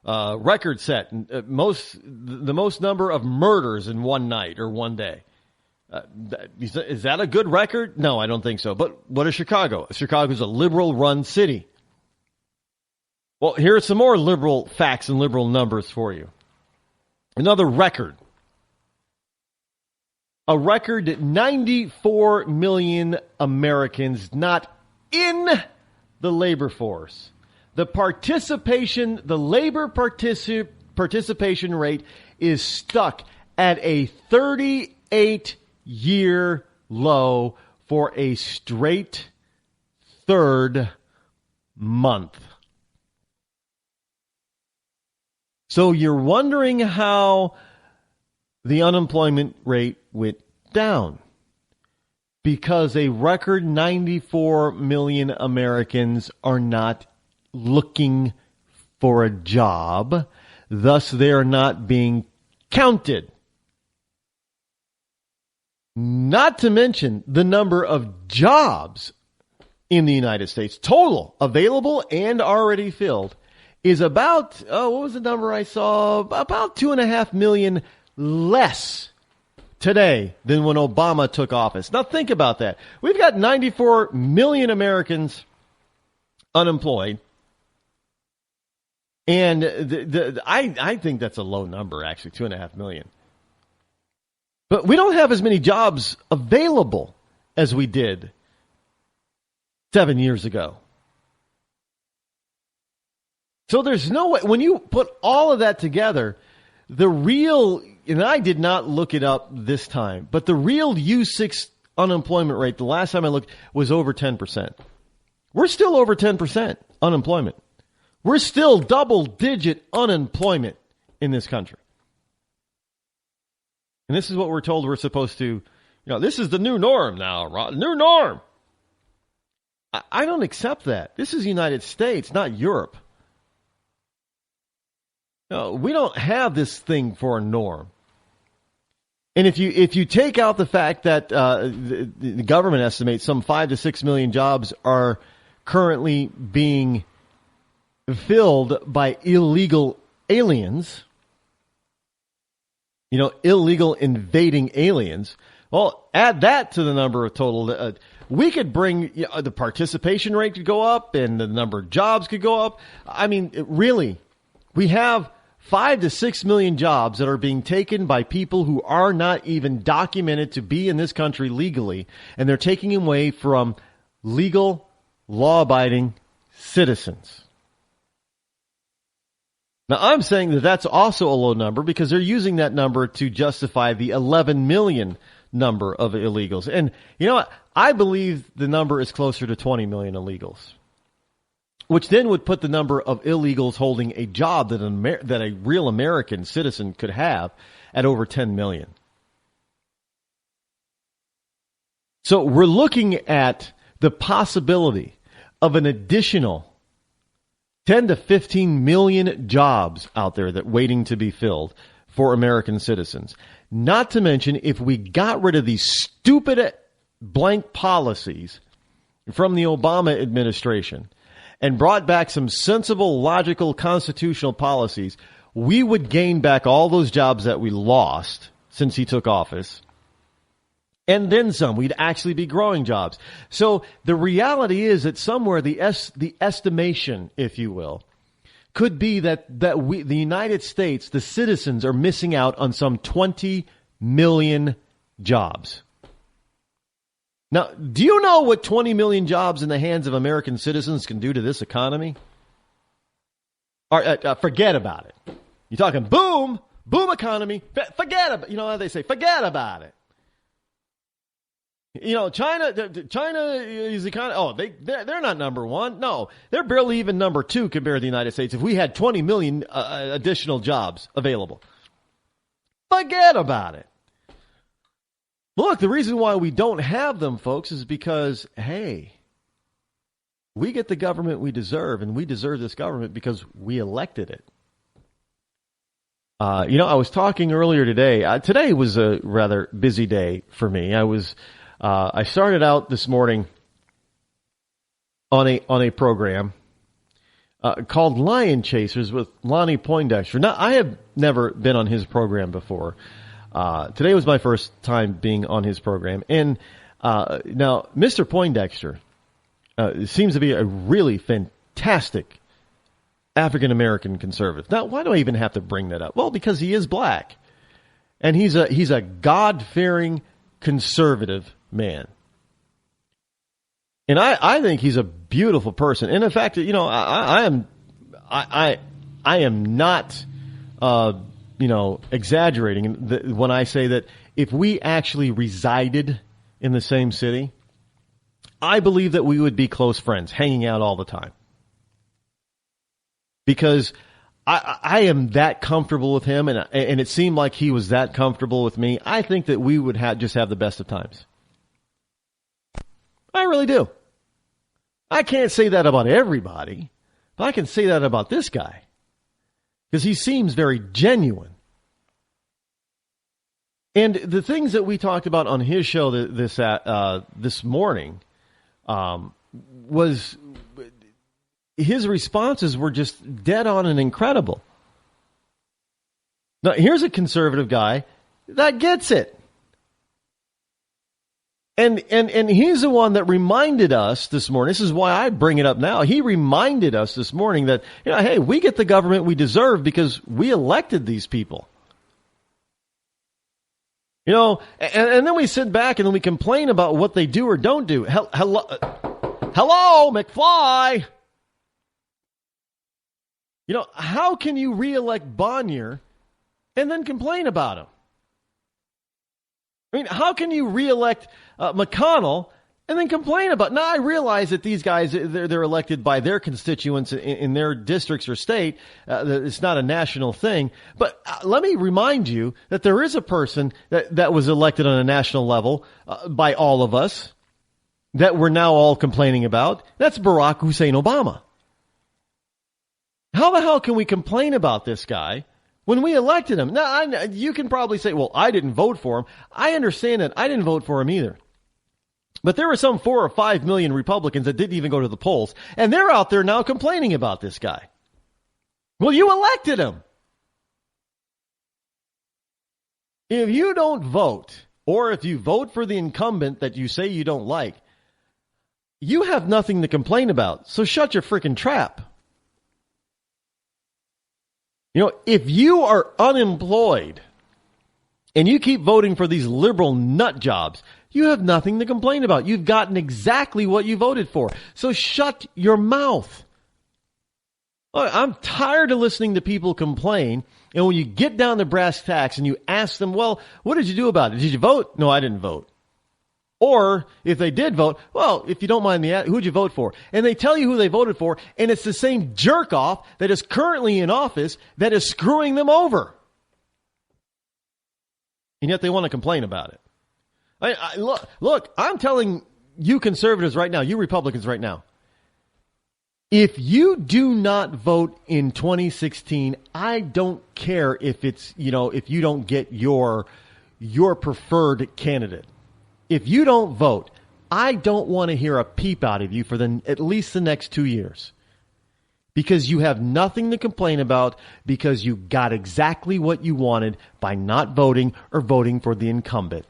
record set, the most number of murders in one night or one day. Is that a good record? No, I don't think so. But what is Chicago? Chicago's a liberal-run city. Well, here are some more liberal facts and liberal numbers for you. Another record. A record 94 million Americans not in the labor force. The labor participation rate is stuck at a 38-year low for a straight third month. So you're wondering how the unemployment rate went down. Because a record 94 million Americans are not looking for a job, thus they are not being counted. Not to mention the number of jobs in the United States, total available and already filled, is about, what was the number I saw? About 2.5 million less today than when Obama took office. Now think about that. We've got 94 million Americans unemployed. And I think that's a low number, actually, 2.5 million. But we don't have as many jobs available as we did 7 years ago. So there's no way, when you put all of that together, the real, and I did not look it up this time, but the real U6 unemployment rate, the last time I looked, was over 10%. We're still over 10% unemployment. We're still double-digit unemployment in this country. And this is what we're told we're supposed to, this is the new norm now, Rod. New norm. I don't accept that. This is the United States, not Europe. No, we don't have this thing for a norm. And if you take out the fact that the government estimates some 5 to 6 million jobs are currently being filled by illegal aliens, illegal invading aliens, well, add that to the number of total. We could bring the participation rate could go up and the number of jobs could go up. I mean, really, we have 5 to 6 million jobs that are being taken by people who are not even documented to be in this country legally, and they're taking away from legal, law-abiding citizens. Now, I'm saying that that's also a low number because they're using that number to justify the 11 million number of illegals. And you know what? I believe the number is closer to 20 million illegals, which then would put the number of illegals holding a job that a real American citizen could have at over 10 million. So we're looking at the possibility of an additional 10 to 15 million jobs out there that waiting to be filled for American citizens. Not to mention, if we got rid of these stupid blank policies from the Obama administration and brought back some sensible, logical, constitutional policies, we would gain back all those jobs that we lost since he took office. And then some. We'd actually be growing jobs. So the reality is that somewhere the estimation, if you will, could be that we, the United States, the citizens, are missing out on some 20 million jobs. Now, do you know what 20 million jobs in the hands of American citizens can do to this economy? Or, forget about it. You're talking boom economy. Forget about, you know how they say, forget about it. You know, China is the kind of, they're not number one. No, they're barely even number two compared to the United States. If we had 20 million additional jobs available, forget about it. Look, the reason why we don't have them, folks, is because, hey, we get the government we deserve, and we deserve this government because we elected it. You know, I was talking earlier today. Today was a rather busy day for me. I started out this morning on a program called Lion Chasers with Lonnie Poindexter. Now, I have never been on his program before. Today was my first time being on his program. And now, Mr. Poindexter seems to be a really fantastic African-American conservative. Now, why do I even have to bring that up? Well, because he is black. And he's a God-fearing conservative man. And I think he's a beautiful person. And in fact, you know, I am not, you know, exaggerating when I say that if we actually resided in the same city, I believe that we would be close friends, hanging out all the time. Because I am that comfortable with him, and it seemed like he was that comfortable with me. I think that we would just have the best of times. I really do. I can't say that about everybody, but I can say that about this guy. Because he seems very genuine. And the things that we talked about on his show this morning was his responses were just dead on and incredible. Now, here's a conservative guy that gets it. And he's the one that reminded us this morning. This is why I bring it up now. He reminded us this morning that, you know, hey, we get the government we deserve because we elected these people. You know, and then we sit back and then we complain about what they do or don't do. Hello, McFly. You know, how can you reelect Bonnier and then complain about him? I mean, how can you reelect McConnell and then complain about? Now, I realize that these guys, they're elected by their constituents in their districts or state. It's not a national thing. But let me remind you that there is a person that was elected on a national level by all of us that we're now all complaining about. That's Barack Hussein Obama. How the hell can we complain about this guy when we elected him? Now, you can probably say, well, I didn't vote for him. I understand that. I didn't vote for him either. But there were some 4 or 5 million Republicans that didn't even go to the polls, and they're out there now complaining about this guy. Well, you elected him. If you don't vote, or if you vote for the incumbent that you say you don't like, you have nothing to complain about. So shut your freaking trap. You know, if you are unemployed and you keep voting for these liberal nut jobs, you have nothing to complain about. You've gotten exactly what you voted for. So shut your mouth. Look, I'm tired of listening to people complain. And when you get down to brass tacks and you ask them, well, what did you do about it? Did you vote? No, I didn't vote. Or if they did vote, well, if you don't mind me, who'd you vote for? And they tell you who they voted for, and it's the same jerk-off that is currently in office that is screwing them over. And yet they want to complain about it. Look, I'm telling you conservatives right now, you Republicans right now, If you do not vote in 2016, I don't care if it's, if you don't get your preferred candidate. If you don't vote, I don't want to hear a peep out of you for at least the next 2 years. Because you have nothing to complain about, because you got exactly what you wanted by not voting or voting for the incumbent.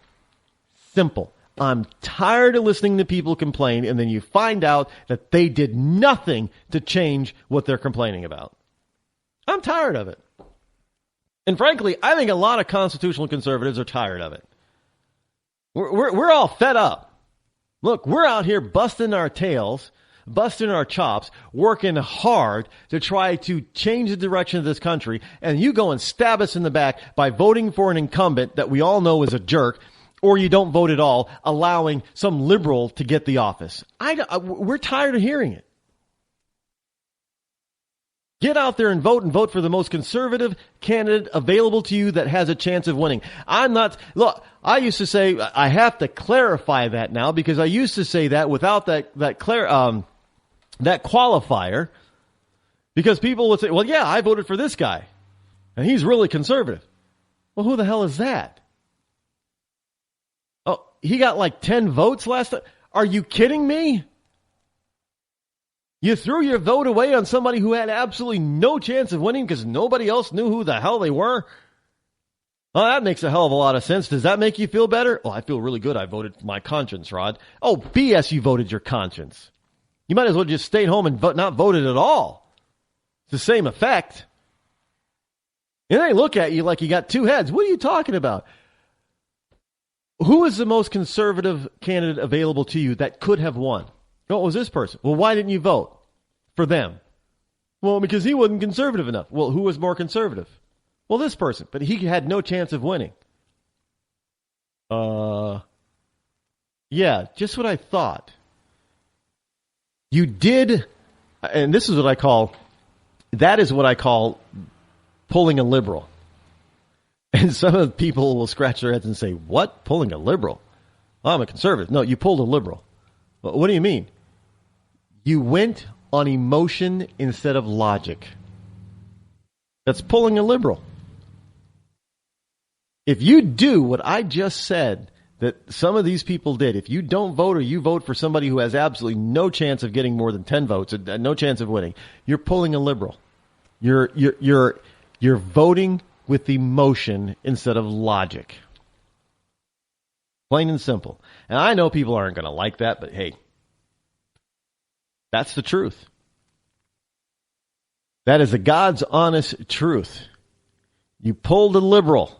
Simple. I'm tired of listening to people complain, and then you find out that they did nothing to change what they're complaining about. I'm tired of it. And frankly, I think a lot of constitutional conservatives are tired of it. We're all fed up. Look, we're out here busting our tails, busting our chops, working hard to try to change the direction of this country, and you go and stab us in the back by voting for an incumbent that we all know is a jerk, or you don't vote at all, allowing some liberal to get the office. We're tired of hearing it. Get out there and vote for the most conservative candidate available to you that has a chance of winning. Look, I used to say, I have to clarify that now, because I used to say that without that qualifier, because people would say, well, yeah, I voted for this guy, and he's really conservative. Well, who the hell is that? Oh, he got like 10 votes last time? Are you kidding me? You threw your vote away on somebody who had absolutely no chance of winning because nobody else knew who the hell they were? Well, that makes a hell of a lot of sense. Does that make you feel better? Oh, I feel really good. I voted for my conscience, Rod. Oh, BS, you voted your conscience. You might as well just stayed home and not voted at all. It's the same effect. And they look at you like you got two heads. What are you talking about? Who is the most conservative candidate available to you that could have won? Oh, it was this person. Well, why didn't you vote for them? Well, because he wasn't conservative enough. Well, who was more conservative? Well, this person. But he had no chance of winning. Yeah, just what I thought. You did, and this is what I call, that is what I call pulling a liberal. And some of the people will scratch their heads and say, what? Pulling a liberal? Oh, I'm a conservative. No, you pulled a liberal. Well, what do you mean? You went on emotion instead of logic. That's pulling a liberal. If you do what I just said that some of these people did, if you don't vote or you vote for somebody who has absolutely no chance of getting more than 10 votes, no chance of winning, you're pulling a liberal. You're voting with emotion instead of logic. Plain and simple. And I know people aren't going to like that, but hey, that's the truth. That is the God's honest truth. You pulled a liberal.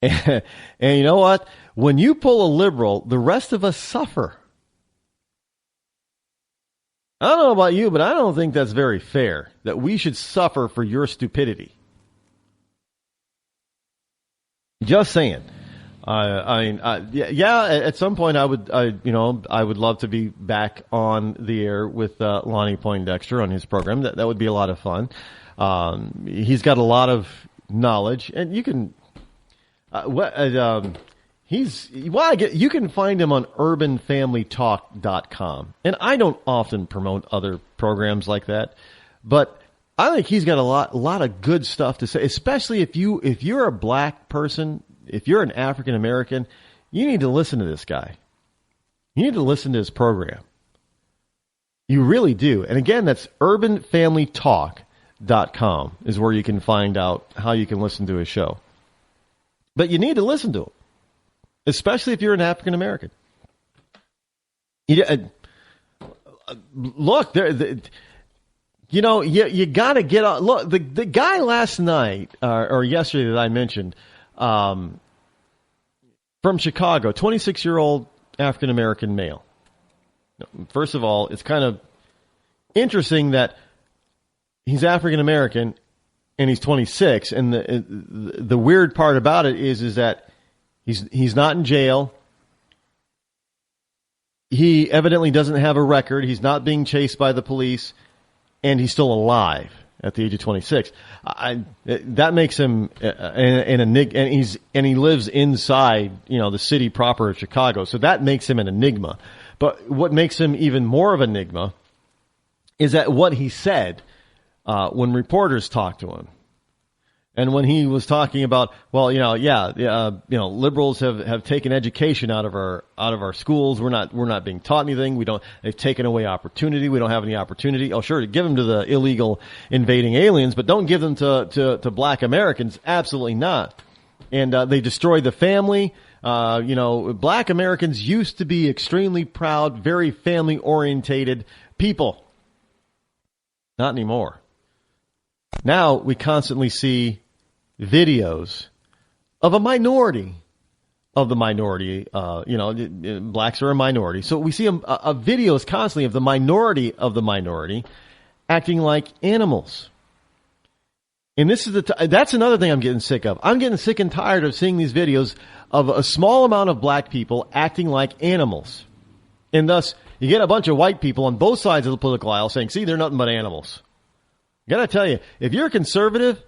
And you know what? When you pull a liberal, the rest of us suffer. I don't know about you, but I don't think that's very fair, that we should suffer for your stupidity. Just saying. At some point I would love to be back on the air with Lonnie Poindexter on his program. That would be a lot of fun. He's got a lot of knowledge, and you can you can find him on urbanfamilytalk.com. And I don't often promote other programs like that, but I think he's got a lot of good stuff to say, especially if you're a black person. If you're an African American, you need to listen to this guy. You need to listen to his program. You really do. And again, that's urbanfamilytalk.com is where you can find out how you can listen to his show. But you need to listen to him, especially if you're an African American. Look, you got to get on. Look, the guy last night or yesterday that I mentioned, from Chicago, 26-year-old African-American male. First of all, it's kind of interesting that he's African-American and he's 26. And the weird part about it is that he's not in jail. He evidently doesn't have a record. He's not being chased by the police, and he's still alive at the age of 26. That makes him an enigma, and he lives inside, the city proper of Chicago. So that makes him an enigma. But what makes him even more of an enigma is at what he said when reporters talked to him. And when he was talking about, well, liberals have taken education out of our schools. We're not being taught anything. They've taken away opportunity. We don't have any opportunity. Oh, sure, give them to the illegal invading aliens, but don't give them to black Americans. Absolutely not. And they destroyed the family. Black Americans used to be extremely proud, very family orientated people. Not anymore. Now we constantly see videos of a minority of the minority. Blacks are a minority. So we see videos constantly of the minority acting like animals. And this is that's another thing I'm getting sick of. I'm getting sick and tired of seeing these videos of a small amount of black people acting like animals. And thus, you get a bunch of white people on both sides of the political aisle saying, see, they're nothing but animals. I gotta tell you, if you're a conservative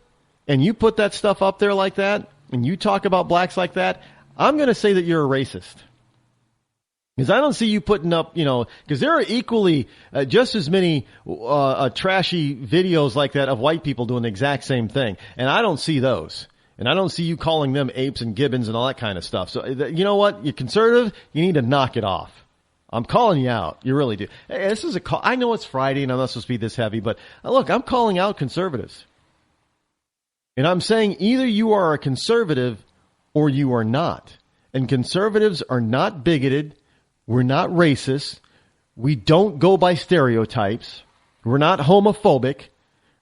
and you put that stuff up there like that, and you talk about blacks like that, I'm gonna say that you're a racist. Because I don't see you putting up, because there are equally just as many trashy videos like that of white people doing the exact same thing. And I don't see those. And I don't see you calling them apes and gibbons and all that kind of stuff. So, you know what? You're conservative. You need to knock it off. I'm calling you out. You really do. Hey, this is a call. I know it's Friday and I'm not supposed to be this heavy, but look, I'm calling out conservatives. And I'm saying either you are a conservative or you are not. And conservatives are not bigoted. We're not racist. We don't go by stereotypes. We're not homophobic.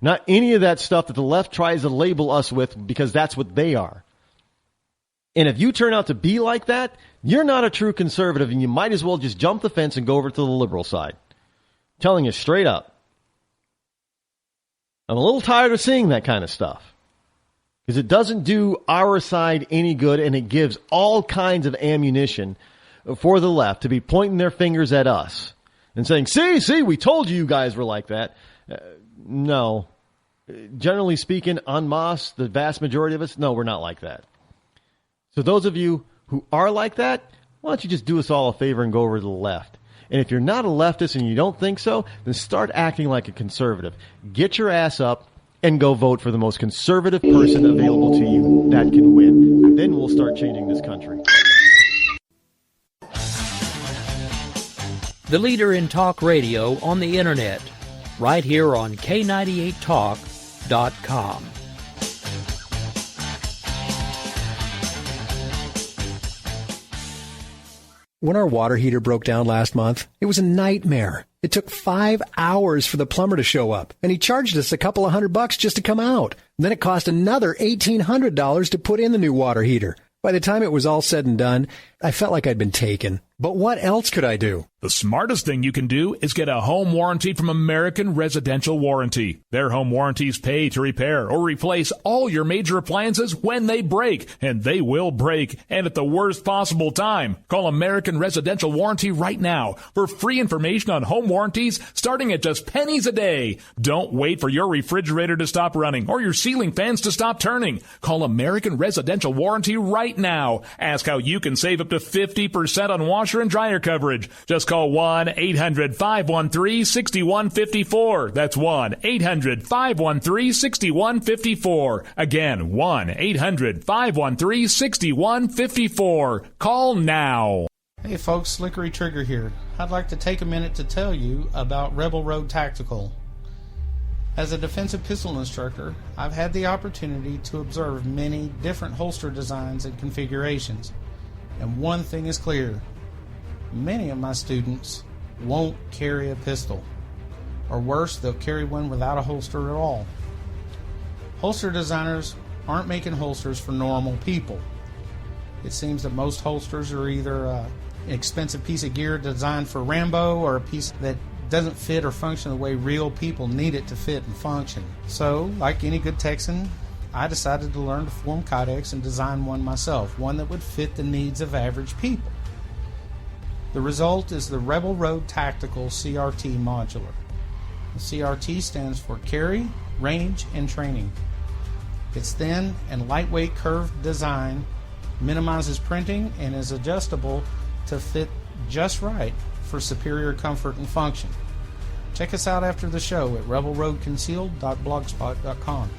Not any of that stuff that the left tries to label us with, because that's what they are. And if you turn out to be like that, you're not a true conservative, and you might as well just jump the fence and go over to the liberal side. I'm telling you straight up. I'm a little tired of seeing that kind of stuff. Because it doesn't do our side any good, and it gives all kinds of ammunition for the left to be pointing their fingers at us and saying, see, we told you guys were like that. No. Generally speaking, en masse, the vast majority of us, no, we're not like that. So those of you who are like that, why don't you just do us all a favor and go over to the left? And if you're not a leftist and you don't think so, then start acting like a conservative. Get your ass up and go vote for the most conservative person available to you that can win. Then we'll start changing this country. The leader in talk radio on the internet, right here on K98Talk.com. When our water heater broke down last month, it was a nightmare. It took 5 hours for the plumber to show up, and he charged us a couple of $100 just to come out. And then it cost another $1,800 to put in the new water heater. By the time it was all said and done, I felt like I'd been taken. But what else could I do? The smartest thing you can do is get a home warranty from American Residential Warranty. Their home warranties pay to repair or replace all your major appliances when they break, and they will break, and at the worst possible time. Call American Residential Warranty right now for free information on home warranties starting at just pennies a day. Don't wait for your refrigerator to stop running or your ceiling fans to stop turning. Call American Residential Warranty right now. Ask how you can save up to 50% on washer and dryer coverage. Just call 1-800-513-6154. That's 1-800-513-6154. Again, 1-800-513-6154. Call now. Hey folks, Slickery Trigger here. I'd like to take a minute to tell you about Rebel Road Tactical. As a defensive pistol instructor, I've had the opportunity to observe many different holster designs and configurations. And one thing is clear. Many of my students won't carry a pistol. Or worse, they'll carry one without a holster at all. Holster designers aren't making holsters for normal people. It seems that most holsters are either an expensive piece of gear designed for Rambo or a piece that doesn't fit or function the way real people need it to fit and function. So, like any good Texan, I decided to learn to form kydex and design one myself, one that would fit the needs of average people. The result is the Rebel Road Tactical CRT Modular. The CRT stands for Carry, Range, and Training. Its thin and lightweight curved design minimizes printing and is adjustable to fit just right for superior comfort and function. Check us out after the show at rebelroadconcealed.blogspot.com.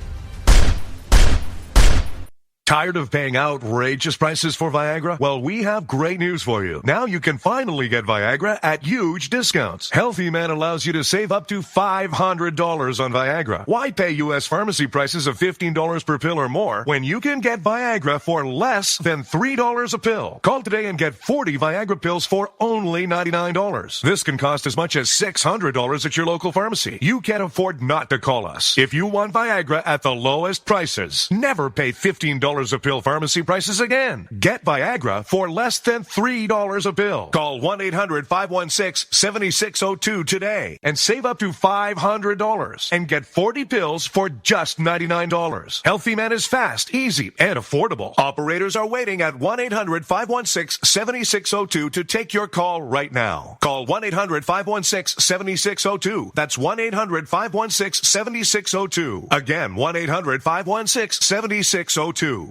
Tired of paying outrageous prices for Viagra? Well, we have great news for you. Now you can finally get Viagra at huge discounts. Healthy Man allows you to save up to $500 on Viagra. Why pay U.S. pharmacy prices of $15 per pill or more when you can get Viagra for less than $3 a pill? Call today and get 40 Viagra pills for only $99. This can cost as much as $600 at your local pharmacy. You can't afford not to call us. If you want Viagra at the lowest prices, never pay $15 a pill pharmacy prices again. Get Viagra for less than $3 a pill. Call 1-800-516-7602 today and save up to $500 and get 40 pills for just $99. Healthy Man is fast, easy, and affordable. Operators are waiting at 1-800-516-7602 to take your call right now. Call 1-800-516-7602. That's 1-800-516-7602. Again, 1-800-516-7602.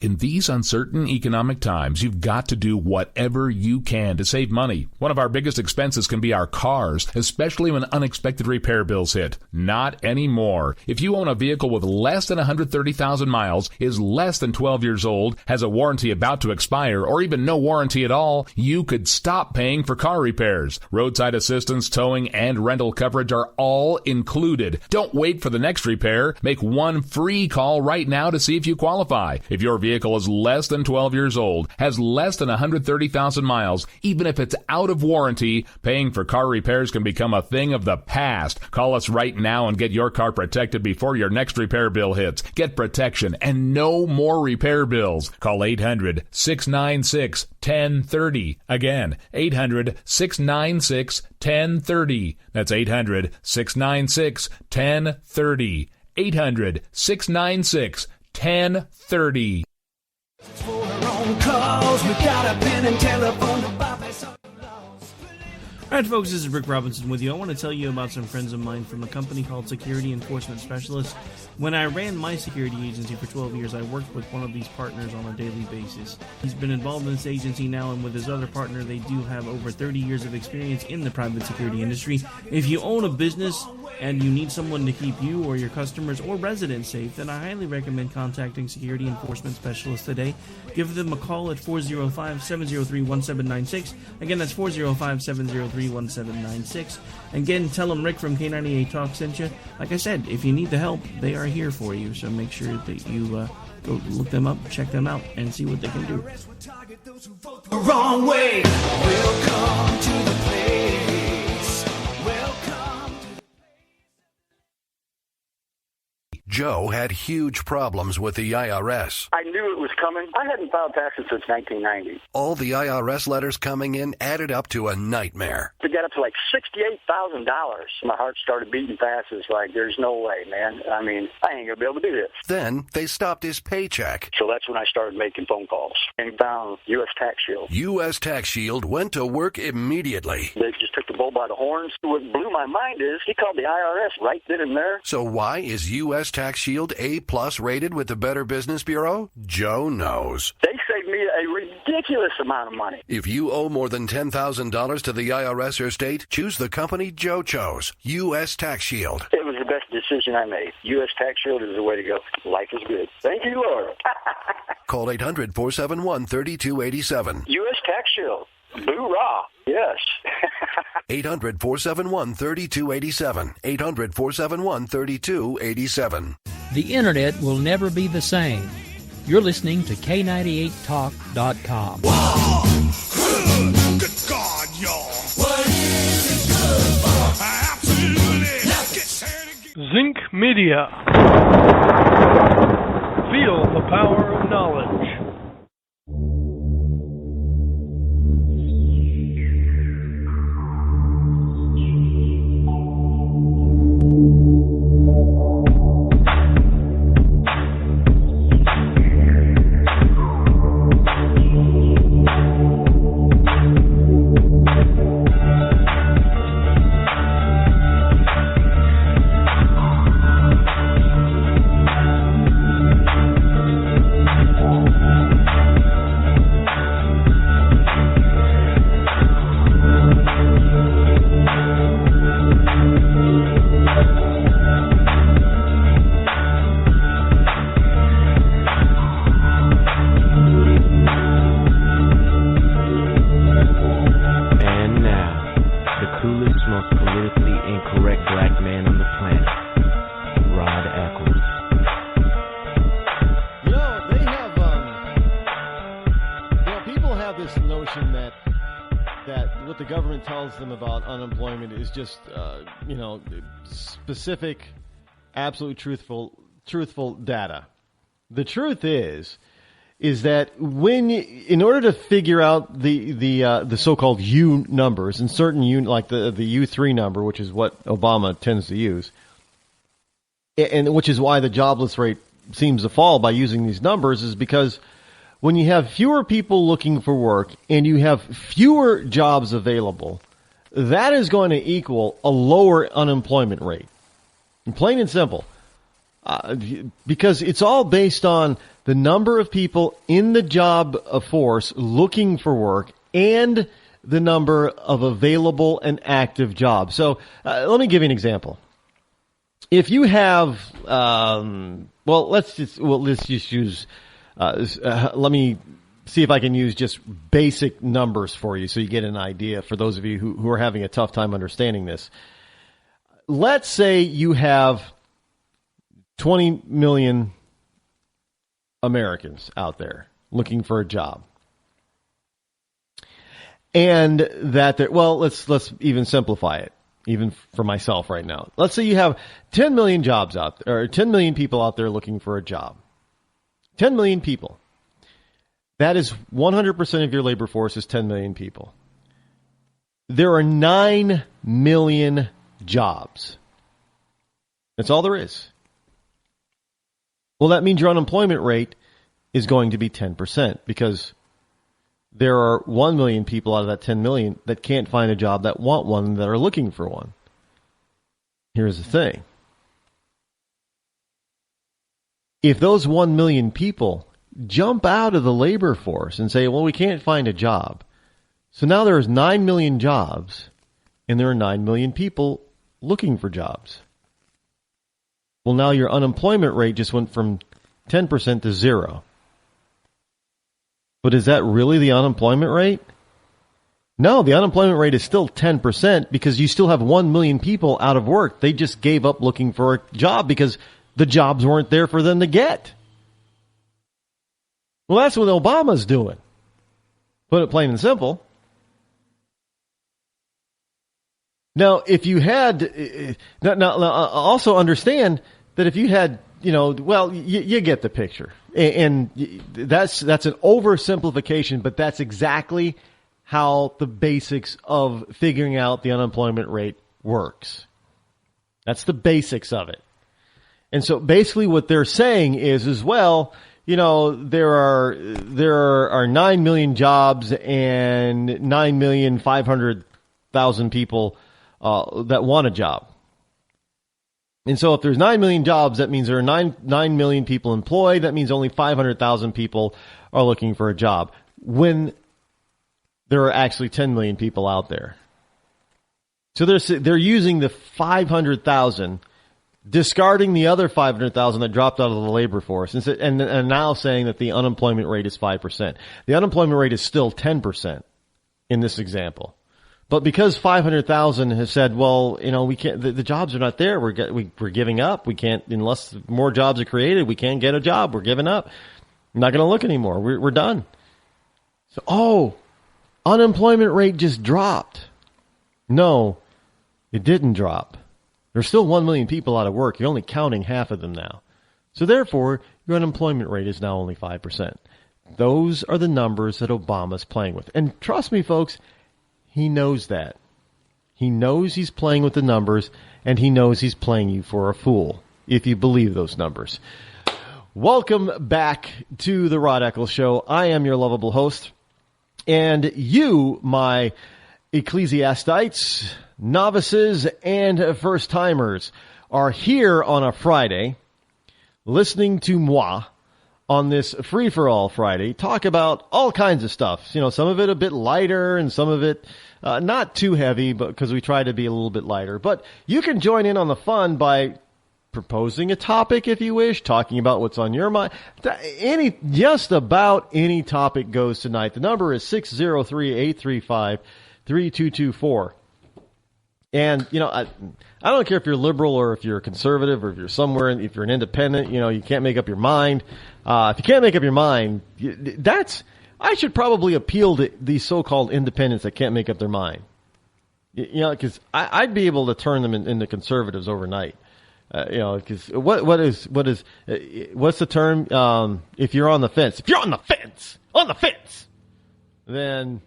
In these uncertain economic times, you've got to do whatever you can to save money. One of our biggest expenses can be our cars, especially when unexpected repair bills hit. Not anymore. If you own a vehicle with less than 130,000 miles, is less than 12 years old, has a warranty about to expire, or even no warranty at all, you could stop paying for car repairs. Roadside assistance, towing, and rental coverage are all included. Don't wait for the next repair. Make one free call right now to see if you qualify. If your vehicle is less than 12 years old, has less than 130,000 miles, even if it's out of warranty, paying for car repairs can become a thing of the past. Call us right now and get your car protected before your next repair bill hits. Get protection and no more repair bills. Call 800-696-1030. Again, 800-696-1030. That's 800-696-1030. 800-696-1030. Alright folks, this is Rick Robinson with you. I want to tell you about some friends of mine from a company called Security Enforcement Specialists. When I ran my security agency for 12 years, I worked with one of these partners on a daily basis. He's been involved in this agency now, and with his other partner, they do have over 30 years of experience in the private security industry. If you own a business and you need someone to keep you or your customers or residents safe, then I highly recommend contacting Security Enforcement Specialists today. Give them a call at 405-703-1796. Again, that's 405-703-1796. Again, tell them Rick from K98 Talk sent you. Like I said, if you need the help, they are here for you. So make sure that you go look them up, check them out, and see what they can do. The wrong way. Welcome to the place. Welcome. Joe had huge problems with the IRS. I knew it was coming. I hadn't filed taxes since 1990. All the IRS letters coming in added up to a nightmare. It got up to like $68,000. My heart started beating fast. It's like, there's no way, man. I mean, I ain't going to be able to do this. Then they stopped his paycheck. So that's when I started making phone calls and found U.S. Tax Shield. U.S. Tax Shield went to work immediately. They just took the bull by the horns. What blew my mind is he called the IRS right then and there. So why is U.S. Tax Shield A+ rated with the Better Business Bureau? Joe knows. They saved me a ridiculous amount of money. If you owe more than $10,000 to the IRS or state, choose the company Joe chose, U.S. Tax Shield. It was the best decision I made. U.S. Tax Shield is the way to go. Life is good. Thank you, Lord. Call 800-471-3287. U.S. Tax Shield. Boo-rah. Yes. 800-471-3287. 800-471-3287. The Internet will never be the same. You're listening to K98Talk.com. Good God, y'all. What is it good for? Absolutely. Let's get started. Zinc Media. Feel the power of knowledge. tells them about unemployment is just, specific, absolute truthful data. The truth is that in order to figure out the so-called U numbers, and certain like the U3 number, which is what Obama tends to use, and which is why the jobless rate seems to fall by using these numbers, is because when you have fewer people looking for work and you have fewer jobs available, that is going to equal a lower unemployment rate. And plain and simple. Because it's all based on the number of people in the job force looking for work and the number of available and active jobs. So let me give you an example. If you have, let's just use. Let me see if I can use just basic numbers for you so you get an idea for those of you who are having a tough time understanding this. Let's say you have 20 million Americans out there looking for a job. And that let's even simplify it, even for myself right now. Let's say you have 10 million jobs out there, or 10 million people out there looking for a job. 10 million people. That is 100% of your labor force is 10 million people. There are 9 million jobs. That's all there is. Well, that means your unemployment rate is going to be 10% because there are 1 million people out of that 10 million that can't find a job, that want one, that are looking for one. Here's the thing. If those 1 million people jump out of the labor force and say, well, we can't find a job. So now there's 9 million jobs and there are 9 million people looking for jobs. Well, now your unemployment rate just went from 10% to 0. But is that really the unemployment rate? No, the unemployment rate is still 10% because you still have 1 million people out of work. They just gave up looking for a job because the jobs weren't there for them to get. Well, that's what Obama's doing. Put it plain and simple. Now, if you had, also understand that if you had, you get the picture. And that's an oversimplification, but that's exactly how the basics of figuring out the unemployment rate works. That's the basics of it. And so basically what they're saying is there are 9 million jobs and 9,500,000 people that want a job. And so if there's 9 million jobs, that means there are 9 million people employed. That means only 500,000 people are looking for a job when there are actually 10 million people out there. So they're using the 500,000, discarding the other 500,000 that dropped out of the labor force, and now saying that the unemployment rate is 5%. The unemployment rate is still 10% in this example. But because 500,000 has said, well, we can't, the jobs are not there. We're giving up. We can't, unless more jobs are created, we can't get a job. We're giving up. I'm not going to look anymore. We're done. So, unemployment rate just dropped. No, it didn't drop. There's still 1 million people out of work. You're only counting half of them now. So therefore, your unemployment rate is now only 5%. Those are the numbers that Obama's playing with. And trust me, folks, he knows that. He knows he's playing with the numbers, and he knows he's playing you for a fool, if you believe those numbers. Welcome back to the Rod Eccles Show. I am your lovable host, and you, my ecclesiastites, novices, and first-timers, are here on a Friday listening to moi on this free-for-all Friday talk about all kinds of stuff. Some of it a bit lighter and some of it not too heavy, but because we try to be a little bit lighter. But you can join in on the fun by proposing a topic if you wish, talking about what's on your mind. Just about any topic goes tonight. The number is 603-835-3224. And, I don't care if you're liberal or if you're conservative or if you're somewhere, if you're an independent, you can't make up your mind. If you can't make up your mind, I should probably appeal to these so-called independents that can't make up their mind. Because I'd be able to turn them into conservatives overnight. Because what's the term? If you're on the fence, then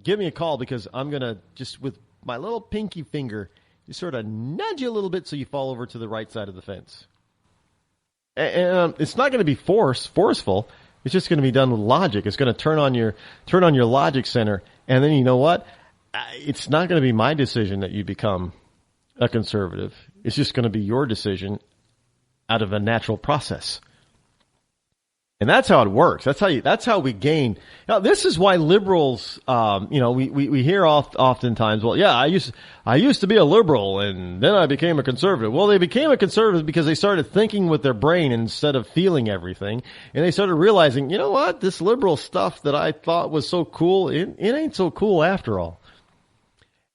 give me a call, because I'm going to just, with my little pinky finger, just sort of nudge you a little bit so you fall over to the right side of the fence. And it's not going to be forceful. It's just going to be done with logic. It's going to turn on your logic center. And then you know what? It's not going to be my decision that you become a conservative. It's just going to be your decision out of a natural process. And that's how it works. That's how we gain. Now, this is why liberals, we hear oftentimes, well, yeah, I used to be a liberal and then I became a conservative. Well, they became a conservative because they started thinking with their brain instead of feeling everything. And they started realizing, you know what? This liberal stuff that I thought was so cool, it ain't so cool after all.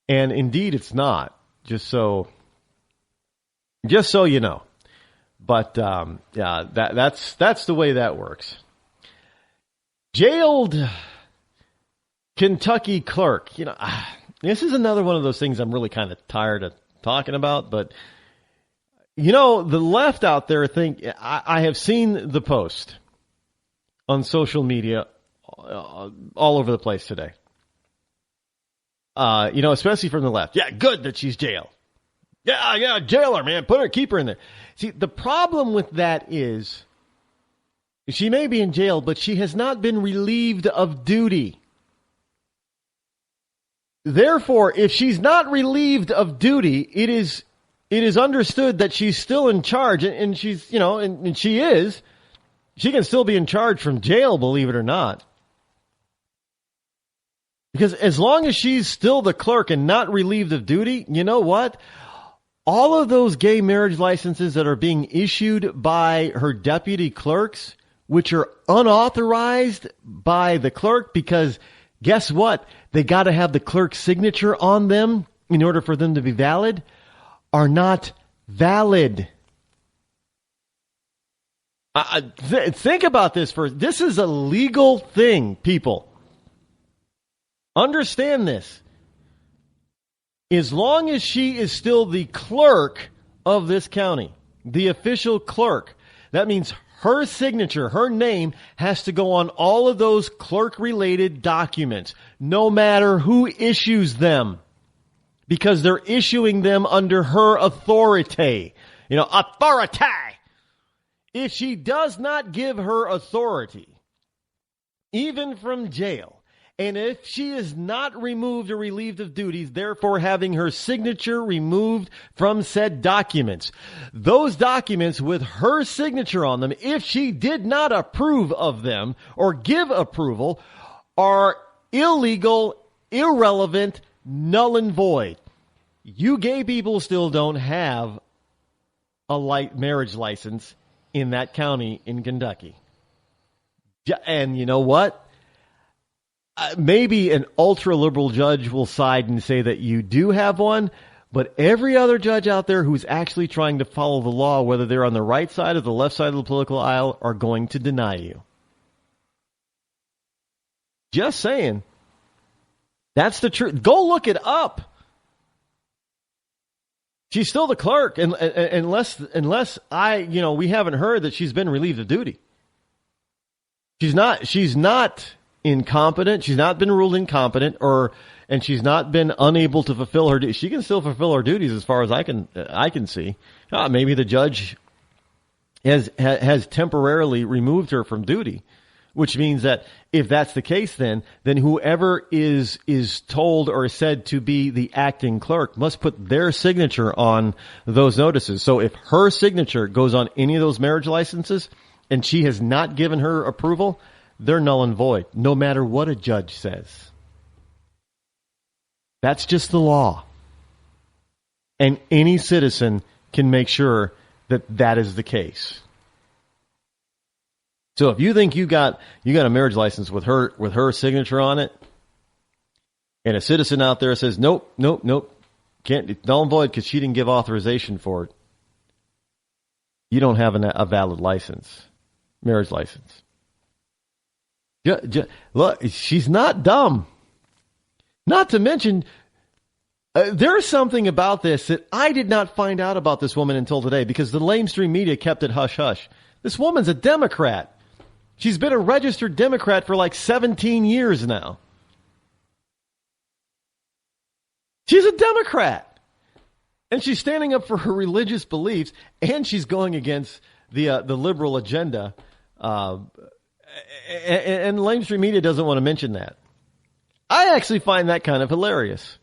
And indeed it's not. Just so you know. But that's the way that works. Jailed Kentucky clerk. This is another one of those things I'm really kind of tired of talking about. But the left out there I have seen the post on social media all over the place today. Especially from the left. Yeah, good that she's jailed. Yeah, jail her, man. Keep her in there. See, the problem with that is she may be in jail, but she has not been relieved of duty. Therefore, if she's not relieved of duty, it is understood that she's still in charge, and she's, and she is. She can still be in charge from jail, believe it or not. Because as long as she's still the clerk and not relieved of duty, you know what? All of those gay marriage licenses that are being issued by her deputy clerks, which are unauthorized by the clerk, because guess what? They got to have the clerk's signature on them in order for them to be valid, are not valid. Think about this first. This is a legal thing, people. Understand this. As long as she is still the clerk of this county, the official clerk, that means her signature, her name has to go on all of those clerk-related documents, no matter who issues them, because they're issuing them under her authority. Authority. If she does not give her authority, even from jail, and if she is not removed or relieved of duties, therefore having her signature removed from said documents, those documents with her signature on them, if she did not approve of them or give approval, are illegal, irrelevant, null and void. You gay people still don't have a marriage license in that county in Kentucky. And you know what? Maybe an ultra-liberal judge will side and say that you do have one, but every other judge out there who's actually trying to follow the law, whether they're on the right side or the left side of the political aisle, are going to deny you. Just saying. That's the truth. Go look it up. She's still the clerk, unless we haven't heard that she's been relieved of duty. She's not incompetent. She's not been ruled incompetent, and she's not been unable to fulfill her duties. She can still fulfill her duties as far as I can see. Maybe the judge has temporarily removed her from duty, which means that if that's the case, then whoever is told or said to be the acting clerk must put their signature on those notices. So if her signature goes on any of those marriage licenses and she has not given her approval, they're null and void, no matter what a judge says. That's just the law. And any citizen can make sure that that is the case. So if you think you got a marriage license with her signature on it, and a citizen out there says, nope, can't, it's null and void because she didn't give authorization for it, you don't have a valid license, marriage license. Look, she's not dumb. Not to mention, There's something about this that I did not find out about this woman until today because the lamestream media kept it hush-hush. This woman's a Democrat. She's been a registered Democrat for like 17 years now. She's a Democrat. And she's standing up for her religious beliefs, and she's going against the liberal agenda. And the lamestream media doesn't want to mention that. I actually find that kind of hilarious.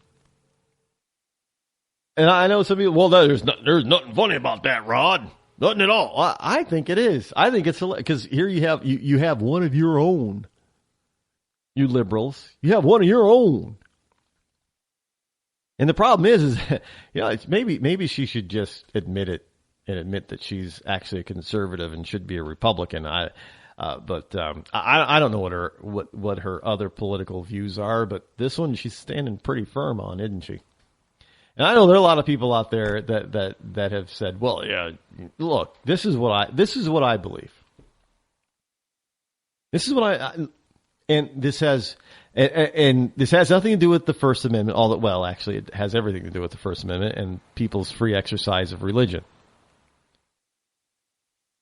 And I know some people, well, there's nothing funny about that, Rod. Nothing at all. I think it is. I think it's hilarious because here you have one of your own. You liberals, you have one of your own. And the problem is it's maybe she should just admit it and admit that she's actually a conservative and should be a Republican. But I don't know what her other political views are, but this one she's standing pretty firm on, isn't she? And I know there are a lot of people out there that have said, well, yeah, look, this is what I believe. This is what this has nothing to do with the First Amendment, actually it has everything to do with the First Amendment and people's free exercise of religion.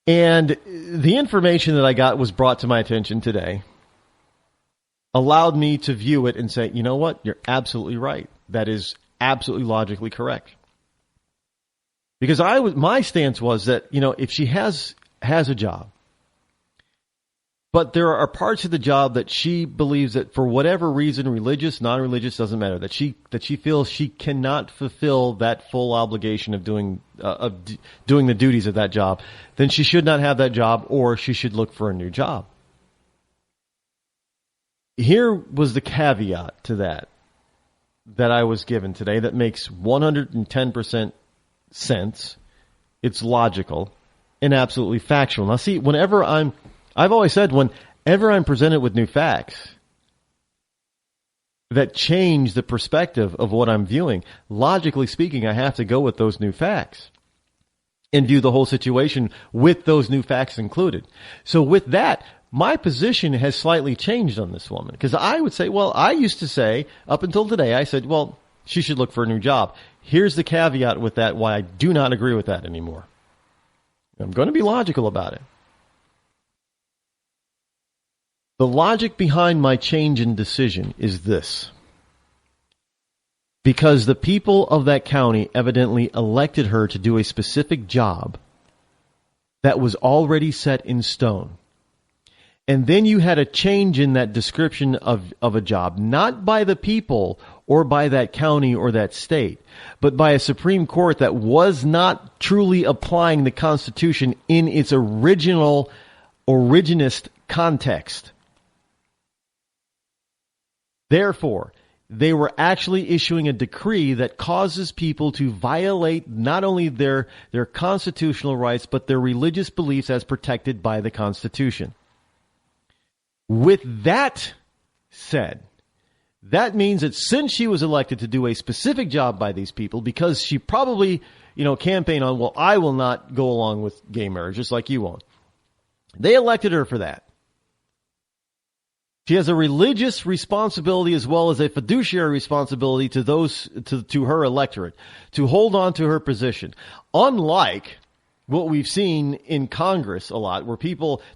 And the information that I got was brought to my attention today, allowed me to view it and say, you know what? You're absolutely right. That is absolutely logically correct. Because my stance was that, if she has a job, but there are parts of the job that she believes that for whatever reason, religious, non-religious, doesn't matter, that she feels she cannot fulfill that full obligation of doing the duties of that job, then she should not have that job, or she should look for a new job. Here was the caveat to that I was given today that makes 110% sense. It's logical and absolutely factual. Now, see, I've always said whenever I'm presented with new facts that change the perspective of what I'm viewing, logically speaking, I have to go with those new facts and view the whole situation with those new facts included. So with that, my position has slightly changed on this woman, because I would say, I used to say up until today, I said, she should look for a new job. Here's the caveat with that, why I do not agree with that anymore. I'm going to be logical about it. The logic behind my change in decision is this. Because the people of that county evidently elected her to do a specific job that was already set in stone. And then you had a change in that description of a job, not by the people or by that county or that state, but by a Supreme Court that was not truly applying the Constitution in its originist context. Therefore, they were actually issuing a decree that causes people to violate not only their constitutional rights, but their religious beliefs as protected by the Constitution. With that said, that means that since she was elected to do a specific job by these people, because she probably, campaigned on, I will not go along with gay marriage, just like you won't. They elected her for that. She has a religious responsibility as well as a fiduciary responsibility to to her electorate, to hold on to her position. Unlike what we've seen in Congress a lot, where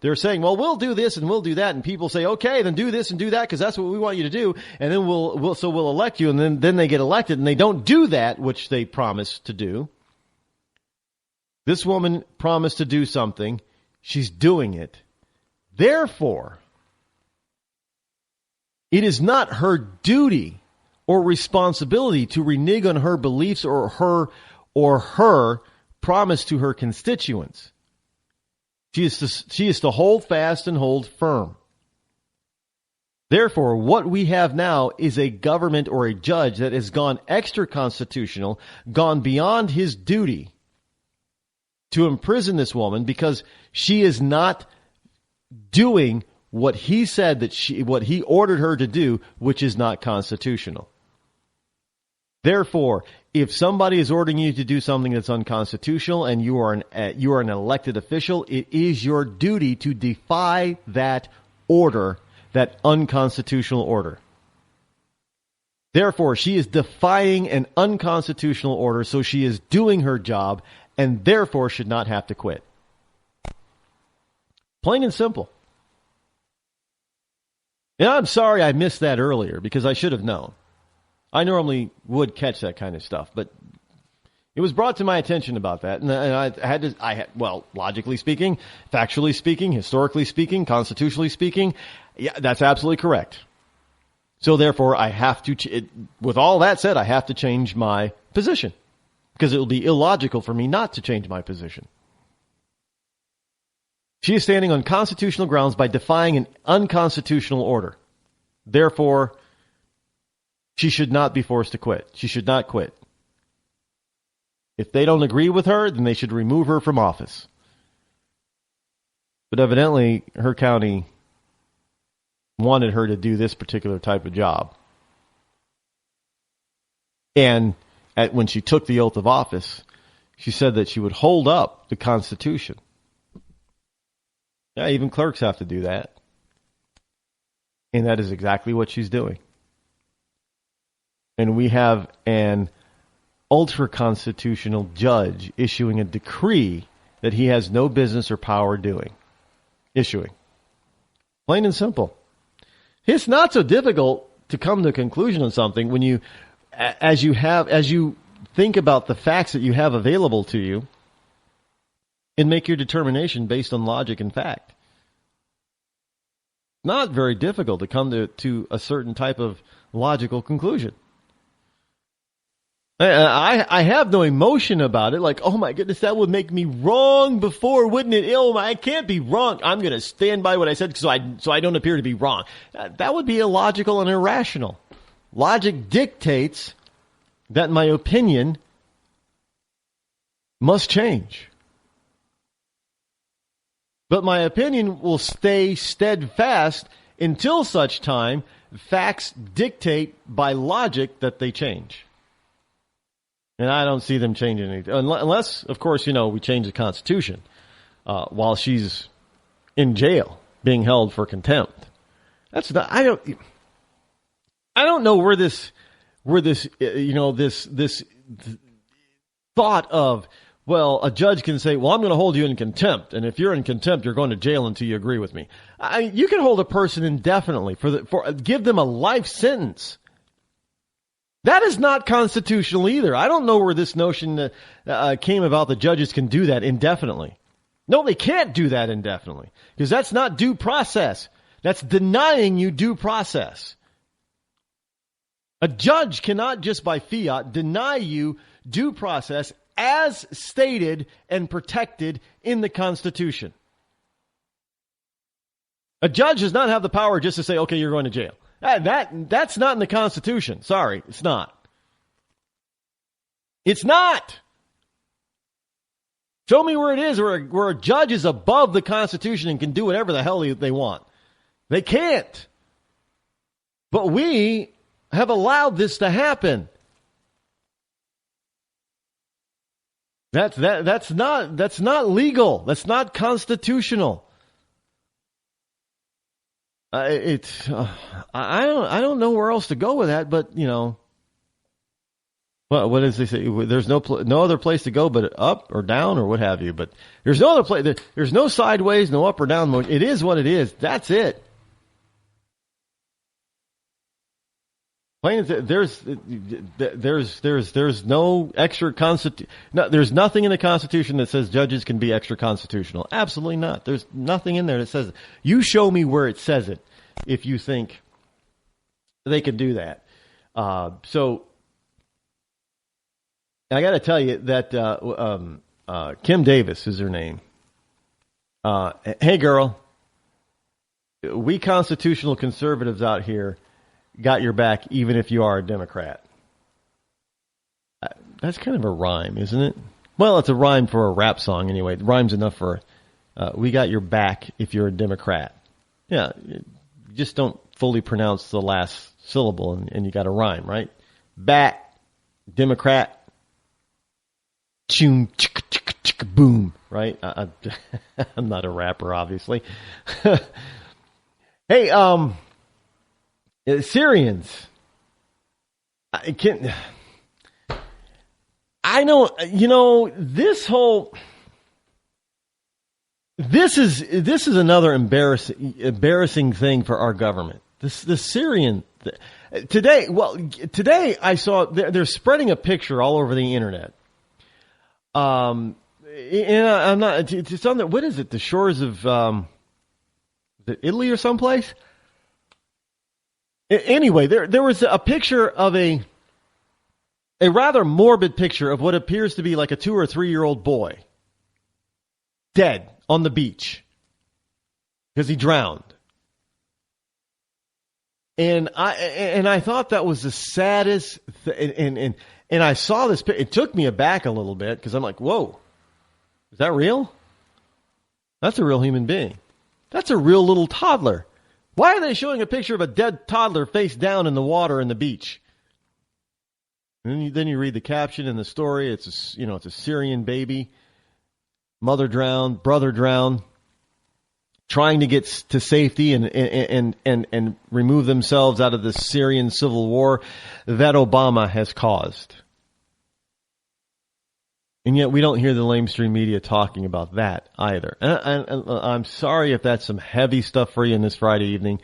they're saying, we'll do this and we'll do that, and people say, okay, then do this and do that because that's what we want you to do, and then we'll elect you, and then they get elected and they don't do that which they promised to do. This woman promised to do something. She's doing it. Therefore, it is not her duty or responsibility to renege on her beliefs or her promise to her constituents. She is to hold fast and hold firm. Therefore, what we have now is a government or a judge that has gone extra constitutional, gone beyond his duty to imprison this woman because she is not doing what he said what he ordered her to do, which is not constitutional. Therefore, if somebody is ordering you to do something that's unconstitutional and you are an elected official, it is your duty to defy that order, that unconstitutional order. Therefore, she is defying an unconstitutional order, so she is doing her job and therefore should not have to quit. Plain and simple. And I'm sorry I missed that earlier because I should have known. I normally would catch that kind of stuff, but it was brought to my attention about that, and I had, logically speaking, factually speaking, historically speaking, constitutionally speaking, yeah, that's absolutely correct. So therefore, I have to, with all that said, I have to change my position because it will be illogical for me not to change my position. She is standing on constitutional grounds by defying an unconstitutional order. Therefore, she should not be forced to quit. She should not quit. If they don't agree with her, then they should remove her from office. But evidently, her county wanted her to do this particular type of job. And when she took the oath of office, she said that she would hold up the Constitution. Yeah, even clerks have to do that. And that is exactly what she's doing. And we have an ultra-constitutional judge issuing a decree that he has no business or power issuing. Plain and simple. It's not so difficult to come to a conclusion on something when you, as you think about the facts that you have available to you and make your determination based on logic and fact. Not very difficult to come to a certain type of logical conclusion. I have no emotion about it. Like, oh my goodness, that would make me wrong before, wouldn't it? Oh, I can't be wrong. I'm going to stand by what I said so I don't appear to be wrong. That would be illogical and irrational. Logic dictates that my opinion must change. But my opinion will stay steadfast until such time facts dictate by logic that they change. And I don't see them changing anything. Unless, of course, we change the Constitution while she's in jail being held for contempt. That's not, I don't know where this thought of, well, a judge can say, well, I'm going to hold you in contempt. And if you're in contempt, you're going to jail until you agree with me. You can hold a person indefinitely give them a life sentence. That is not constitutional either. I don't know where this notion came about that judges can do that indefinitely. No, they can't do that indefinitely because that's not due process. That's denying you due process. A judge cannot just by fiat deny you due process as stated and protected in the Constitution. A judge does not have the power just to say, okay, you're going to jail. That's not in the Constitution. Sorry, it's not. It's not. Show me where it is where a judge is above the Constitution and can do whatever the hell they want. They can't. But we have allowed this to happen. That's not legal. That's not constitutional. I don't know where else to go with that, but what does they say? There's no other place to go but up or down or what have you. But there's no other place. There's no sideways, no up or down motion. It is what it is. That's it. Plain there's no extra there's nothing in the Constitution that says judges can be extra constitutional. Absolutely not. There's nothing in there that says it. You show me where it says it if you think they can do that. So I got to tell you that Kim Davis is her name. Hey girl, we constitutional conservatives out here got your back even if you are a Democrat. That's kind of a rhyme, isn't it? Well, it's a rhyme for a rap song anyway. It rhymes enough for we got your back if you're a Democrat. Yeah, you just don't fully pronounce the last syllable and you got a rhyme, right? Back, Democrat, choom, chicka, chicka, chicka, boom, right? I'm not a rapper, obviously. Hey, Syrians I know, this is another embarrassing thing for our government. The Syrian today I saw they're spreading a picture all over the internet. And I'm not. It's on what is it? The shores of Italy or someplace. Anyway, there was a picture of a rather morbid picture of what appears to be like a 2 or 3 year old boy dead on the beach because he drowned. And I thought that was the saddest and I saw this. It took me aback a little bit because I'm like, whoa, is that real? That's a real human being. That's a real little toddler. Why are they showing a picture of a dead toddler face down in the water in the beach? And then you read the caption in the story. It's a Syrian baby, mother drowned, brother drowned, trying to get to safety and remove themselves out of the Syrian civil war that Obama has caused. And yet we don't hear the lamestream media talking about that either. And I'm sorry if that's some heavy stuff for you in this Friday evening,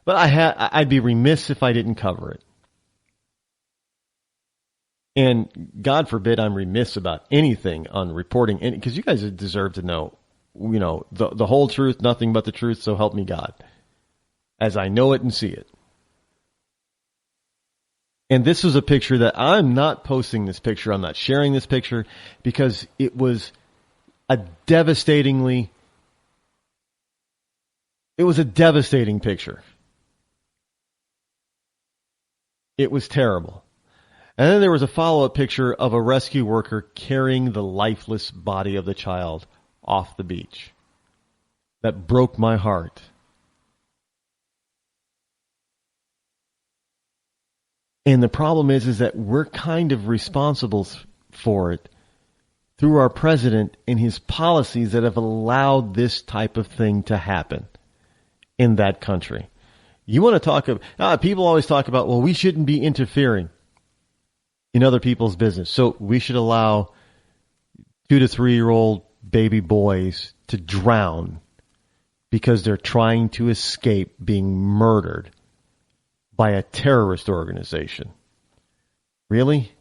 but I'd be remiss if I didn't cover it. And God forbid I'm remiss about anything on reporting, because you guys deserve to know, the whole truth, nothing but the truth, so help me God, as I know it and see it. And this was a picture that I'm not posting this picture. I'm not sharing this picture because it was a devastating picture. It was terrible. And then there was a follow-up picture of a rescue worker carrying the lifeless body of the child off the beach. That broke my heart. And the problem is that we're kind of responsible for it through our president and his policies that have allowed this type of thing to happen in that country. You want to talk about, people always talk about, well, we shouldn't be interfering in other people's business. So we should allow 2 to 3 year old baby boys to drown because they're trying to escape being murdered by a terrorist organization. Really?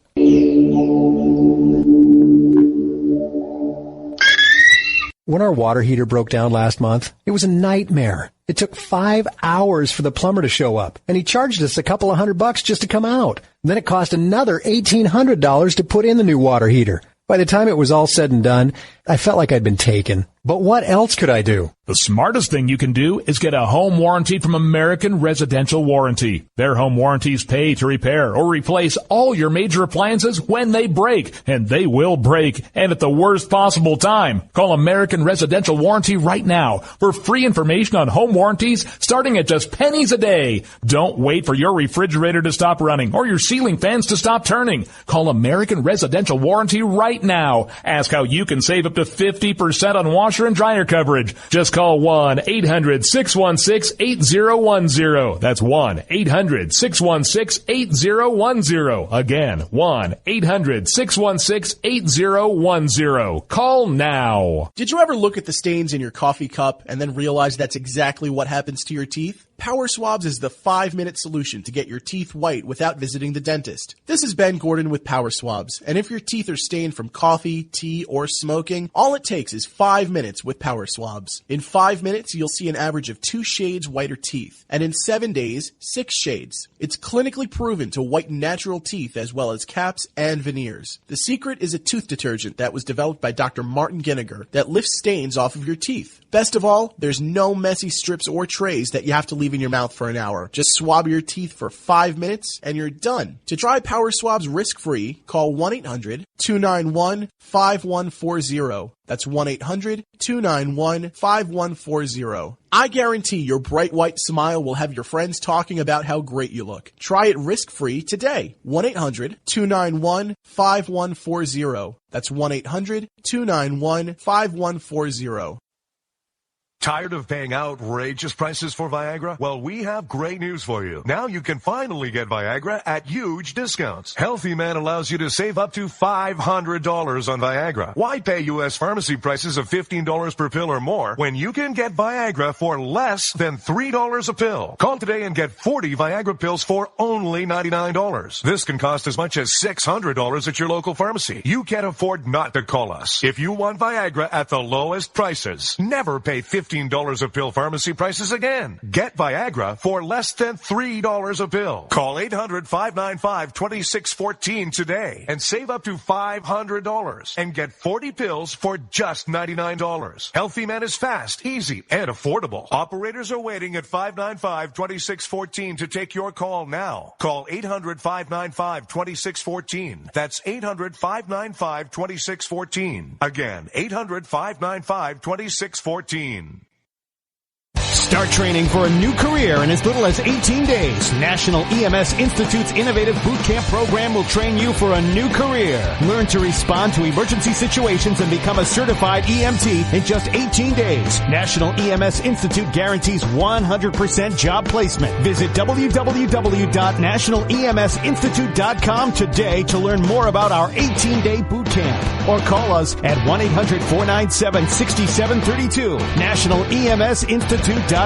When our water heater broke down last month, it was a nightmare. It took 5 hours for the plumber to show up, and he charged us a couple of $100 just to come out. And then it cost another $1,800 to put in the new water heater. By the time it was all said and done, I felt like I'd been taken. But what else could I do? The smartest thing you can do is get a home warranty from American Residential Warranty. Their home warranties pay to repair or replace all your major appliances when they break, and they will break, and at the worst possible time. Call American Residential Warranty right now for free information on home warranties starting at just pennies a day. Don't wait for your refrigerator to stop running or your ceiling fans to stop turning. Call American Residential Warranty right now. Ask how you can save up to 50% on washer and dryer coverage. Just call 1-800-616-8010. That's 1-800-616-8010. Again, 1-800-616-8010. Call now. Did you ever look at the stains in your coffee cup and then realize that's exactly what happens to your teeth? Power Swabs is the 5-minute solution to get your teeth white without visiting the dentist. This is Ben Gordon with Power Swabs, and if your teeth are stained from coffee, tea, or smoking, all it takes is 5 minutes with Power Swabs. In 5 minutes, you'll see an average of 2 shades whiter teeth, and in 7 days, 6 shades. It's clinically proven to whiten natural teeth as well as caps and veneers. The secret is a tooth detergent that was developed by Dr. Martin Ginniger that lifts stains off of your teeth. Best of all, there's no messy strips or trays that you have to leave in your mouth for an hour. Just swab your teeth for 5 minutes and you're done. To try Power Swabs risk-free, call 1-800-291-5140. That's 1-800-291-5140. I guarantee your bright white smile will have your friends talking about how great you look. Try it risk-free today. 1-800-291-5140. That's 1-800-291-5140. Tired of paying outrageous prices for Viagra? Well, we have great news for you. Now you can finally get Viagra at huge discounts. Healthy Man allows you to save up to $500 on Viagra. Why pay U.S. pharmacy prices of $15 per pill or more when you can get Viagra for less than $3 a pill? Call today and get 40 Viagra pills for only $99. This can cost as much as $600 at your local pharmacy. You can't afford not to call us. If you want Viagra at the lowest prices, never pay $15 a pill pharmacy prices again. Get Viagra for less than $3 a pill. Call 800-595-2614 today and save up to $500 and get 40 pills for just $99. Healthy Man is fast, easy, and affordable. Operators are waiting at 595-2614 to take your call now. Call 800-595-2614. That's 800-595-2614. Again, 800-595-2614. Start training for a new career in as little as 18 days. National EMS Institute's innovative boot camp program will train you for a new career. Learn to respond to emergency situations and become a certified EMT in just 18 days. National EMS Institute guarantees 100% job placement. Visit www.nationaleMSinstitute.com today to learn more about our 18-day boot camp. Or call us at 1-800-497-6732. NationalEMSinstitute.com.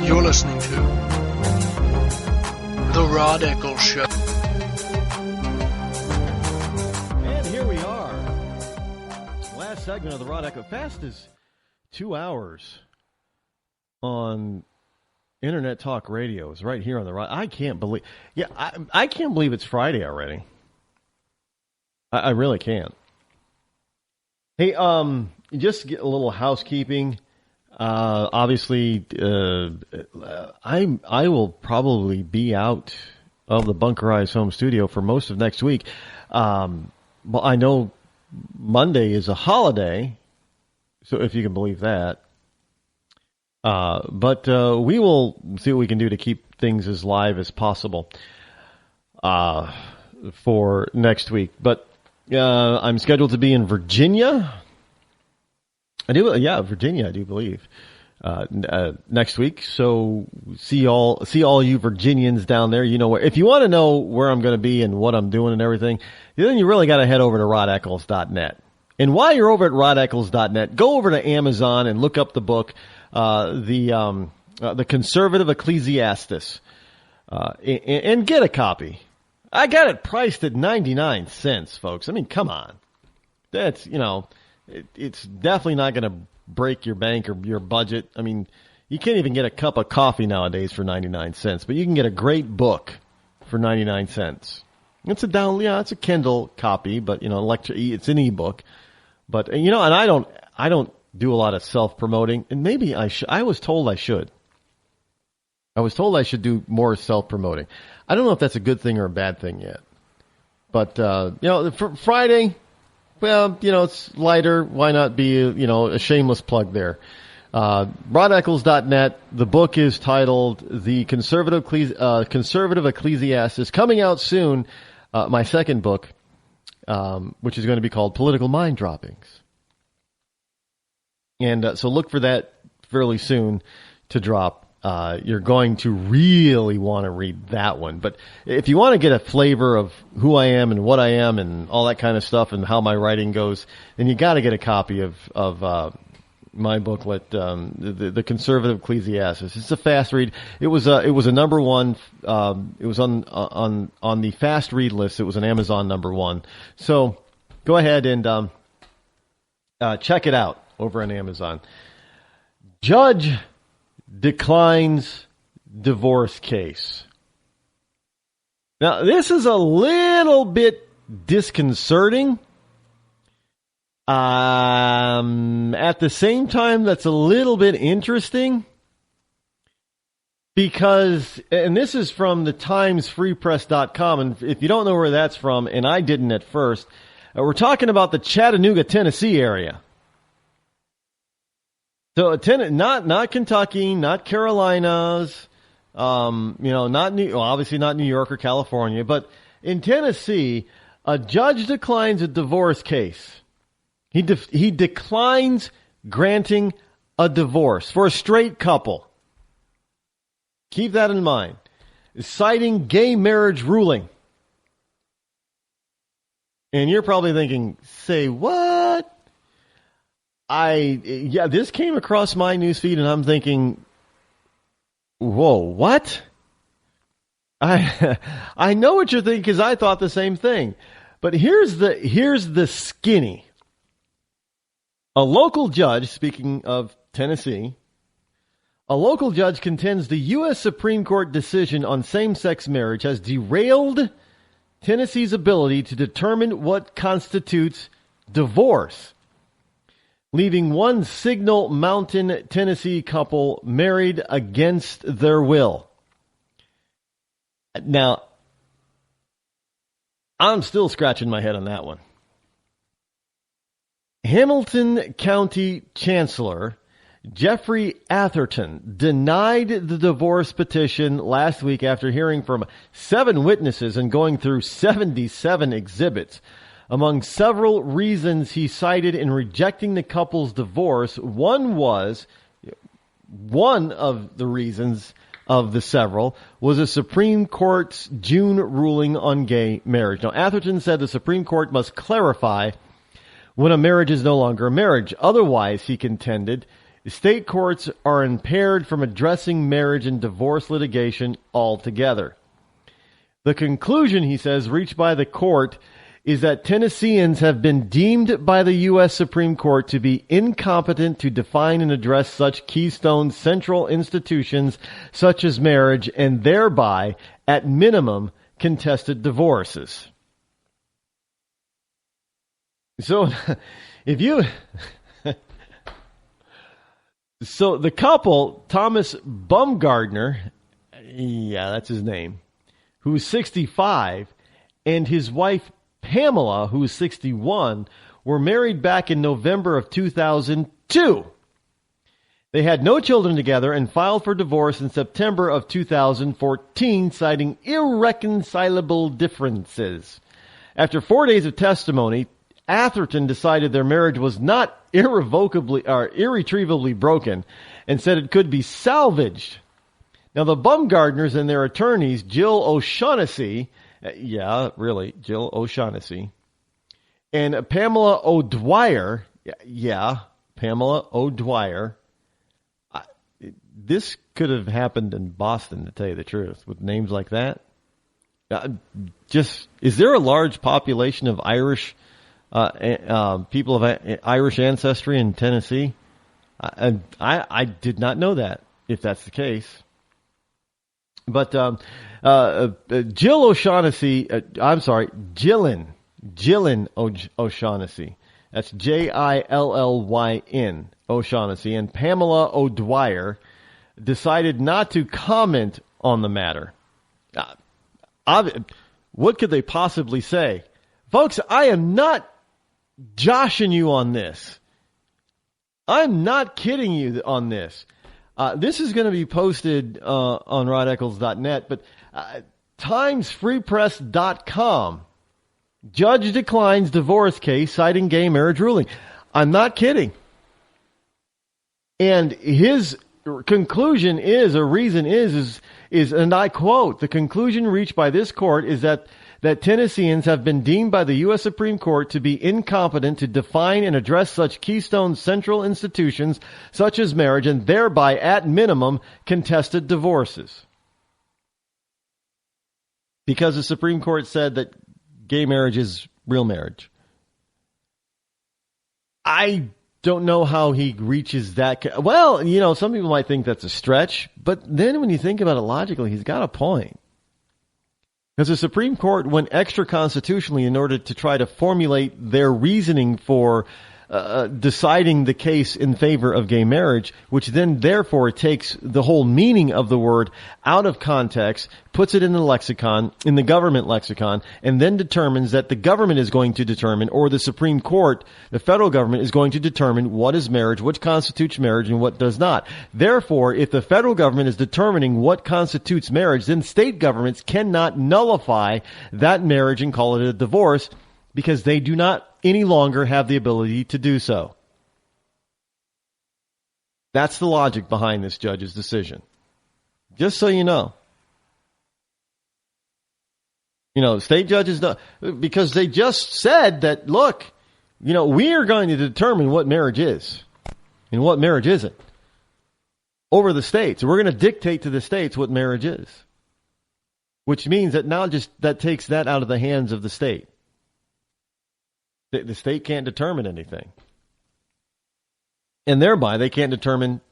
You're listening to The Rod Eccles Show. And here we are. Last segment of the Rod Eccles. Fast is 2 hours on Internet Talk Radio. It's right here on the Rod. I can't believe. Yeah, I can't believe it's Friday already. I really can't. Hey, just get a little housekeeping. Obviously, I will probably be out of the Bunkerized Home Studio for most of next week. Well, I know Monday is a holiday, so if you can believe that. But we will see what we can do to keep things as live as possible for next week. But I'm scheduled to be in Virginia. Virginia, I do believe, next week. So see all you Virginians down there. You know where. If you want to know where I'm going to be and what I'm doing and everything, then you really got to head over to rodeccles.net. And while you're over at rodeccles.net, go over to Amazon and look up the book, the Conservative Ecclesiastes, and get a copy. I got it priced at 99 cents, folks. I mean, come on. That's, it's definitely not going to break your bank or your budget. I mean, you can't even get a cup of coffee nowadays for 99 cents, but you can get a great book for 99 cents. It's it's a Kindle copy, but it's an ebook. But and I don't do a lot of self-promoting, and maybe I was told I should. I was told I should do more self-promoting. I don't know if that's a good thing or a bad thing yet. But for Friday, well, it's lighter. Why not be a shameless plug there? RodEccles.net. The book is titled The Conservative Ecclesiastes, coming out soon. My second book, which is going to be called Political Mind Droppings. And so look for that fairly soon to drop. You're going to really want to read that one. But if you want to get a flavor of who I am and what I am and all that kind of stuff and how my writing goes, then you got to get a copy of my booklet, the Conservative Ecclesiastes. It's a fast read. It was a number one. It was on the fast read list. It was an Amazon number one. So go ahead and check it out over on Amazon. Judge declines divorce case. Now, this is a little bit disconcerting. At the same time, that's a little bit interesting because, and this is from the TimesFreePress.com, and if you don't know where that's from, and I didn't at first, We're talking about the Chattanooga, Tennessee area. So not Kentucky, not Carolinas, obviously not New York or California, but in Tennessee, a judge declines a divorce case. He declines granting a divorce for a straight couple. Keep that in mind. Citing gay marriage ruling. And you're probably thinking, say what? This came across my newsfeed and I'm thinking, whoa, what? I know what you're thinking because I thought the same thing. But here's the skinny. A local judge, speaking of Tennessee, a local judge contends the U.S. Supreme Court decision on same-sex marriage has derailed Tennessee's ability to determine what constitutes divorce, leaving one Signal Mountain, Tennessee couple married against their will. Now, I'm still scratching my head on that one. Hamilton County Chancellor Jeffrey Atherton denied the divorce petition last week after hearing from 7 witnesses and going through 77 exhibits. Among several reasons he cited in rejecting the couple's divorce, one of the reasons of the several was a Supreme Court's June ruling on gay marriage. Now, Atherton said the Supreme Court must clarify when a marriage is no longer a marriage. Otherwise, he contended, state courts are impaired from addressing marriage and divorce litigation altogether. The conclusion, he says, reached by the court is that Tennesseans have been deemed by the U.S. Supreme Court to be incompetent to define and address such keystone central institutions such as marriage and thereby, at minimum, contested divorces. So, So the couple, Thomas Bumgardner, that's his name, who's 65, and his wife Pamela, who's 61, were married back in November of 2002. They had no children together and filed for divorce in September of 2014, citing irreconcilable differences. After 4 days of testimony, Atherton decided their marriage was not irretrievably broken and said it could be salvaged. Now, the Bumgardners and their attorneys, Jill O'Shaughnessy, Jill O'Shaughnessy, and Pamela O'Dwyer, Pamela O'Dwyer, this could have happened in Boston, to tell you the truth, with names like that. Is there a large population of Irish people of Irish ancestry in Tennessee? I did not know that, if that's the case. But Jill O'Shaughnessy, Jillian O'Shaughnessy. That's Jillyn O'Shaughnessy. And Pamela O'Dwyer decided not to comment on the matter. What could they possibly say? Folks, I am not joshing you on this. I'm not kidding you on this. This is going to be posted on rodeccles.net, but timesfreepress.com. Judge declines divorce case citing gay marriage ruling. I'm not kidding. And his conclusion is, and I quote, the conclusion reached by this court is that Tennesseans have been deemed by the U.S. Supreme Court to be incompetent to define and address such keystone central institutions such as marriage and thereby, at minimum, contested divorces. Because the Supreme Court said that gay marriage is real marriage. I don't know how he reaches that. Well, some people might think that's a stretch, but then when you think about it logically, he's got a point. Because the Supreme Court went extra constitutionally in order to try to formulate their reasoning for deciding the case in favor of gay marriage, which then therefore takes the whole meaning of the word out of context, puts it in the lexicon, in the government lexicon, and then determines that the government is going to determine, or the Supreme Court, the federal government is going to determine what is marriage, what constitutes marriage, and what does not. Therefore, if the federal government is determining what constitutes marriage, then state governments cannot nullify that marriage and call it a divorce, because they do not any longer have the ability to do so. That's the logic behind this judge's decision. Just so you know. You know, state judges don't, because they just said that, look, you know, we are going to determine what marriage is and what marriage isn't over the states. We're going to dictate to the states what marriage is, which means that now just that takes that out of the hands of the state. The state can't determine anything. And thereby, they can't determine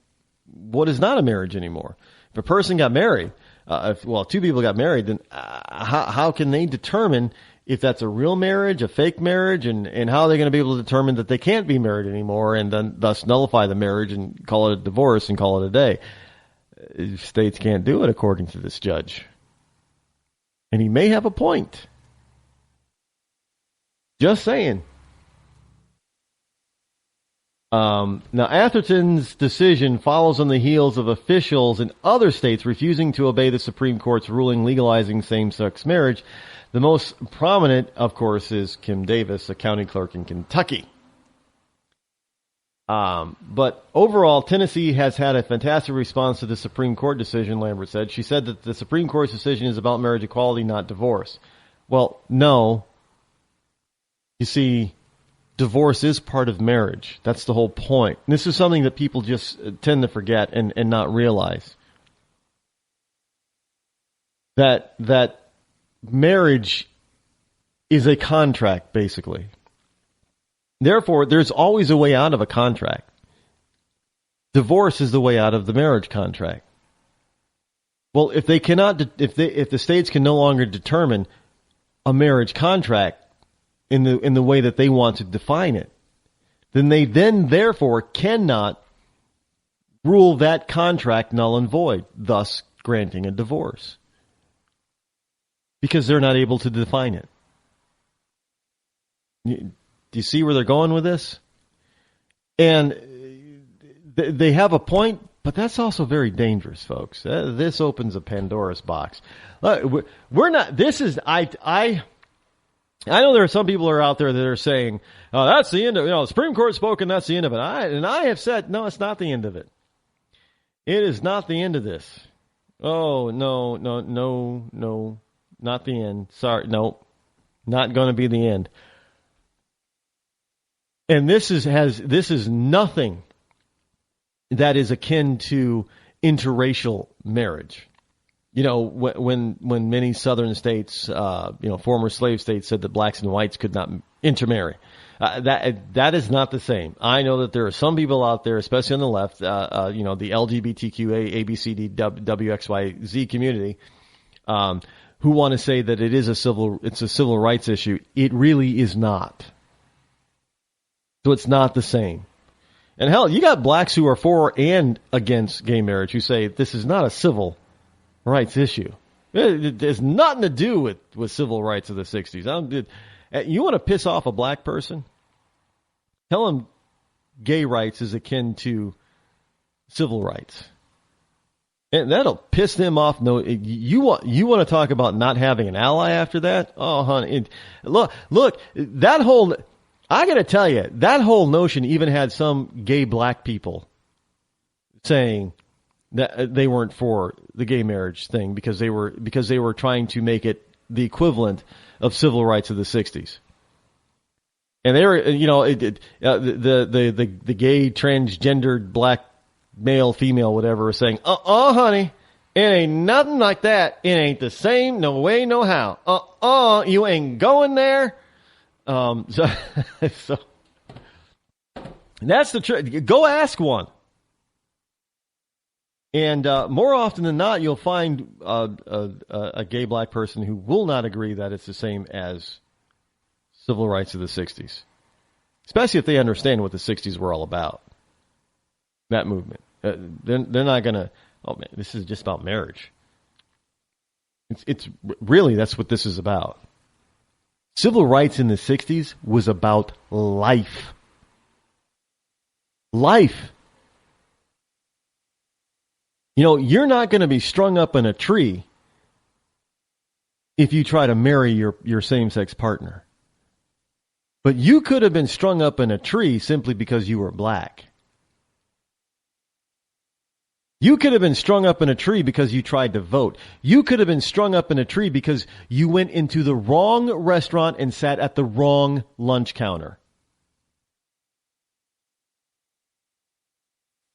what is not a marriage anymore. If a person got married, two people got married, then how can they determine if that's a real marriage, a fake marriage, and how are they going to be able to determine that they can't be married anymore and then thus nullify the marriage and call it a divorce and call it a day? States can't do it, according to this judge. And he may have a point. Just saying. Now, Atherton's decision follows on the heels of officials in other states refusing to obey the Supreme Court's ruling legalizing same-sex marriage. The most prominent, of course, is Kim Davis, a county clerk in Kentucky. But overall, Tennessee has had a fantastic response to the Supreme Court decision, Lambert said. She said that the Supreme Court's decision is about marriage equality, not divorce. Well, no. You see, divorce is part of marriage. That's the whole point. And this is something that people just tend to forget and not realize. That marriage is a contract, basically. Therefore, there's always a way out of a contract. Divorce is the way out of the marriage contract. Well, if they cannot, if the states can no longer determine a marriage contract in the way that they want to define it, then they therefore cannot rule that contract null and void, thus granting a divorce, because they're not able to define it. Do you see where they're going with this? And they have a point, but that's also very dangerous, folks. This opens a Pandora's box. We're not. This is I know there are some people who are out there that are saying, "Oh, that's the end of it. The Supreme Court spoken. That's the end of it." I have said, no, it's not the end of it. It is not the end of this. Oh, no, not the end. Sorry, no, not going to be the end. And this is nothing that is akin to interracial marriage. You know, when many southern states, former slave states said that blacks and whites could not intermarry. That is not the same. I know that there are some people out there, especially on the left, the LGBTQA, ABCD, WXYZ community, who want to say that it's a civil rights issue. It really is not. So it's not the same. And hell, you got blacks who are for and against gay marriage who say this is not a civil rights issue. It has nothing to do with civil rights of the 60s. You want to piss off a black person? Tell them gay rights is akin to civil rights. And that'll piss them off. No, you want to talk about not having an ally after that? Oh, honey. Look, that whole, I got to tell you, that whole notion even had some gay black people saying that they weren't for the gay marriage thing because they were trying to make it the equivalent of civil rights of the 60s. And they were, the gay transgendered black male, female, whatever, was saying, honey, it ain't nothing like that. It ain't the same, no way, no how. You ain't going there. So that's the trick. Go ask one. And more often than not, you'll find a gay black person who will not agree that it's the same as civil rights of the 60s. especially if they understand what the 60s were all about. That movement. They're not going to, oh man, this is just about marriage. It's really, that's what this is about. Civil rights in the 60s was about life. Life. You know, you're not going to be strung up in a tree if you try to marry your same-sex partner. But you could have been strung up in a tree simply because you were black. You could have been strung up in a tree because you tried to vote. You could have been strung up in a tree because you went into the wrong restaurant and sat at the wrong lunch counter.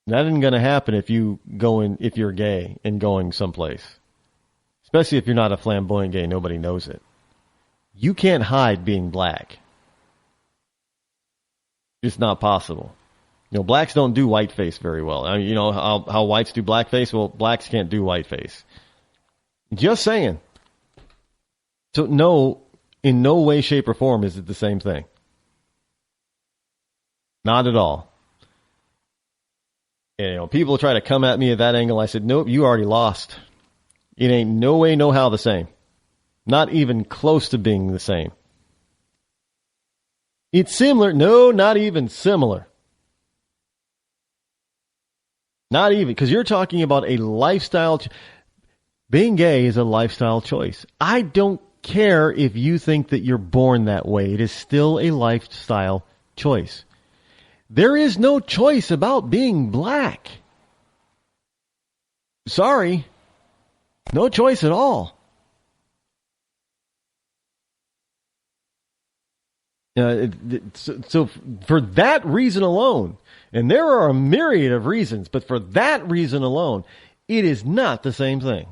That isn't going to happen if you're gay and going someplace. Especially if you're not a flamboyant gay, nobody knows it. You can't hide being black. It's not possible. You know, blacks don't do whiteface very well. I mean, you know how whites do blackface? Well, blacks can't do whiteface. Just saying. So no, in no way, shape, or form is it the same thing. Not at all. And, you know, people try to come at me at that angle. I said, nope, you already lost. It ain't no way, no how the same. Not even close to being the same. It's similar. No, not even similar. Not even, because you're talking about a lifestyle. Being gay is a lifestyle choice. I don't care if you think that you're born that way. It is still a lifestyle choice. There is no choice about being black. Sorry. No choice at all. So for that reason alone, and there are a myriad of reasons, but for that reason alone, it is not the same thing.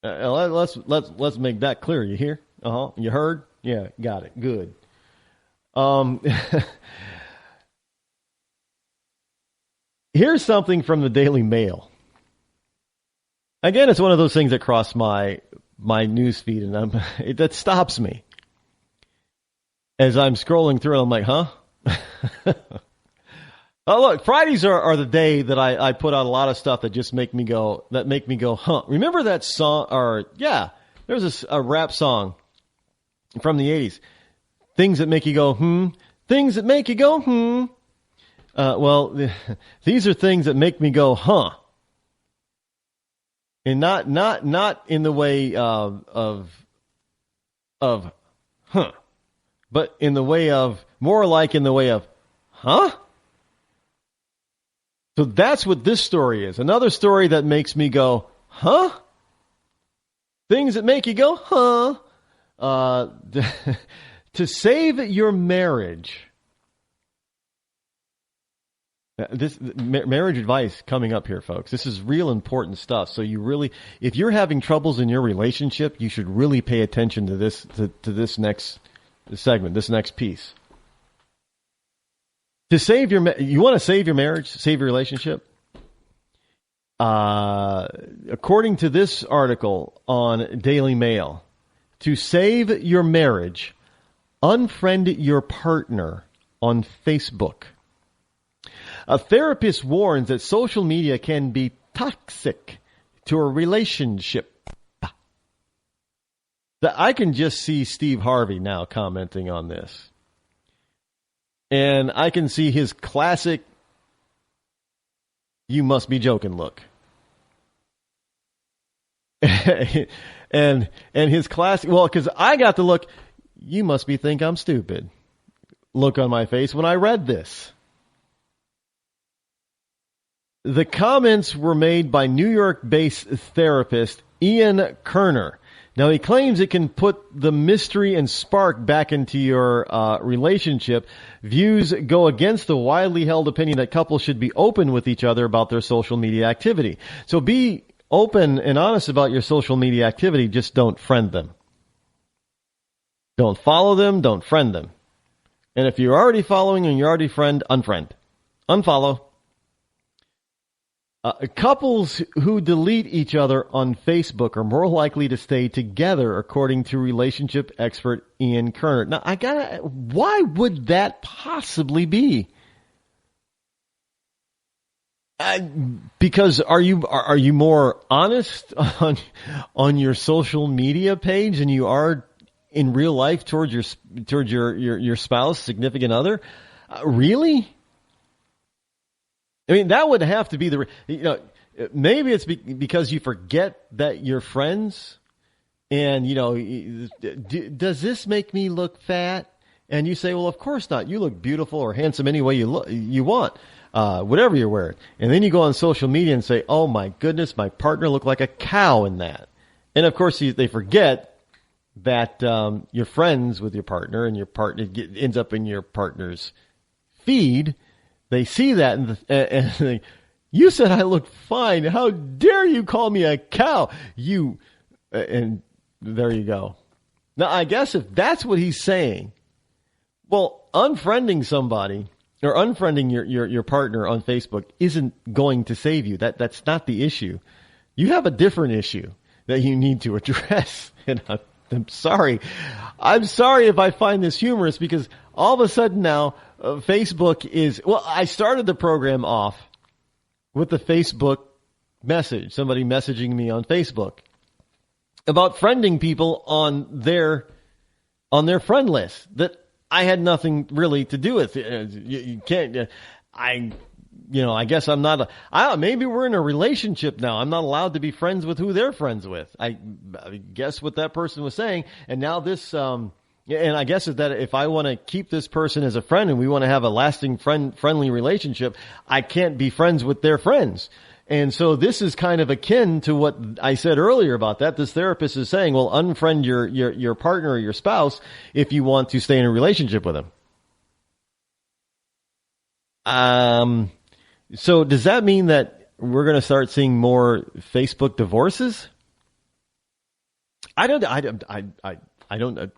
Let's make that clear. You hear? You heard? Yeah, got it. Good. Here's something from the Daily Mail. Again, it's one of those things that cross my news feed, and that stops me. As I'm scrolling through, I'm like, huh? Oh, look, Fridays are the day that I put out a lot of stuff that just make me go, huh? Remember that song, there's a rap song from the 80s. Things that make you go, Things that make you go, Well, these are things that make me go, huh? And not in the way of huh, but in the way of, more like in the way of, huh? So that's what this story is. Another story that makes me go, huh? Things that make you go, huh? To save your marriage. This marriage advice coming up here, folks. This is real important stuff. So you really, if you're having troubles in your relationship, you should really pay attention to this, to this next segment, this next piece. To save you want to save your marriage, save your relationship? According to this article on Daily Mail, to save your marriage, unfriend your partner on Facebook. A therapist warns that social media can be toxic to a relationship. I can just see Steve Harvey now commenting on this. And I can see his classic, you must be joking look. and his classic, well, because I got the look, you must be think I'm stupid look on my face when I read this. The comments were made by New York-based therapist Ian Kerner. Now, he claims it can put the mystery and spark back into your relationship. Views go against the widely held opinion that couples should be open with each other about their social media activity. So be open and honest about your social media activity. Just don't friend them. Don't follow them. Don't friend them. And if you're already following and you're already friend, unfriend. Unfollow. Couples who delete each other on Facebook are more likely to stay together, according to relationship expert Ian Kerner. Now, why would that possibly be? Because are you more honest on your social media page than you are in real life towards your spouse, significant other? Really? I mean, that would have to be maybe it's because you forget that you're friends, and does this make me look fat? And you say, well, of course not. You look beautiful or handsome any way you want, whatever you're wearing. And then you go on social media and say, oh my goodness, my partner looked like a cow in that. And of course, they forget that you're friends with your partner, and your partner ends up in your partner's feed. They see that and they, you said I look fine. How dare you call me a cow? And there you go. Now, I guess if that's what he's saying, well, unfriending somebody or unfriending your partner on Facebook isn't going to save you. That's not the issue. You have a different issue that you need to address. And I'm sorry. I'm sorry if I find this humorous, because all of a sudden now, Facebook is, well, I started the program off with the Facebook message, somebody messaging me on Facebook about friending people on their friend list that I had nothing really to do with. You can't, I guess I'm not maybe we're in a relationship now. I'm not allowed to be friends with who they're friends with. I guess what that person was saying. And now this, and I guess is that if I want to keep this person as a friend and we want to have a lasting friendly relationship, I can't be friends with their friends. And so this is kind of akin to what I said earlier about that. This therapist is saying, well, unfriend your partner or your spouse if you want to stay in a relationship with them. So does that mean that we're going to start seeing more Facebook divorces? I don't know.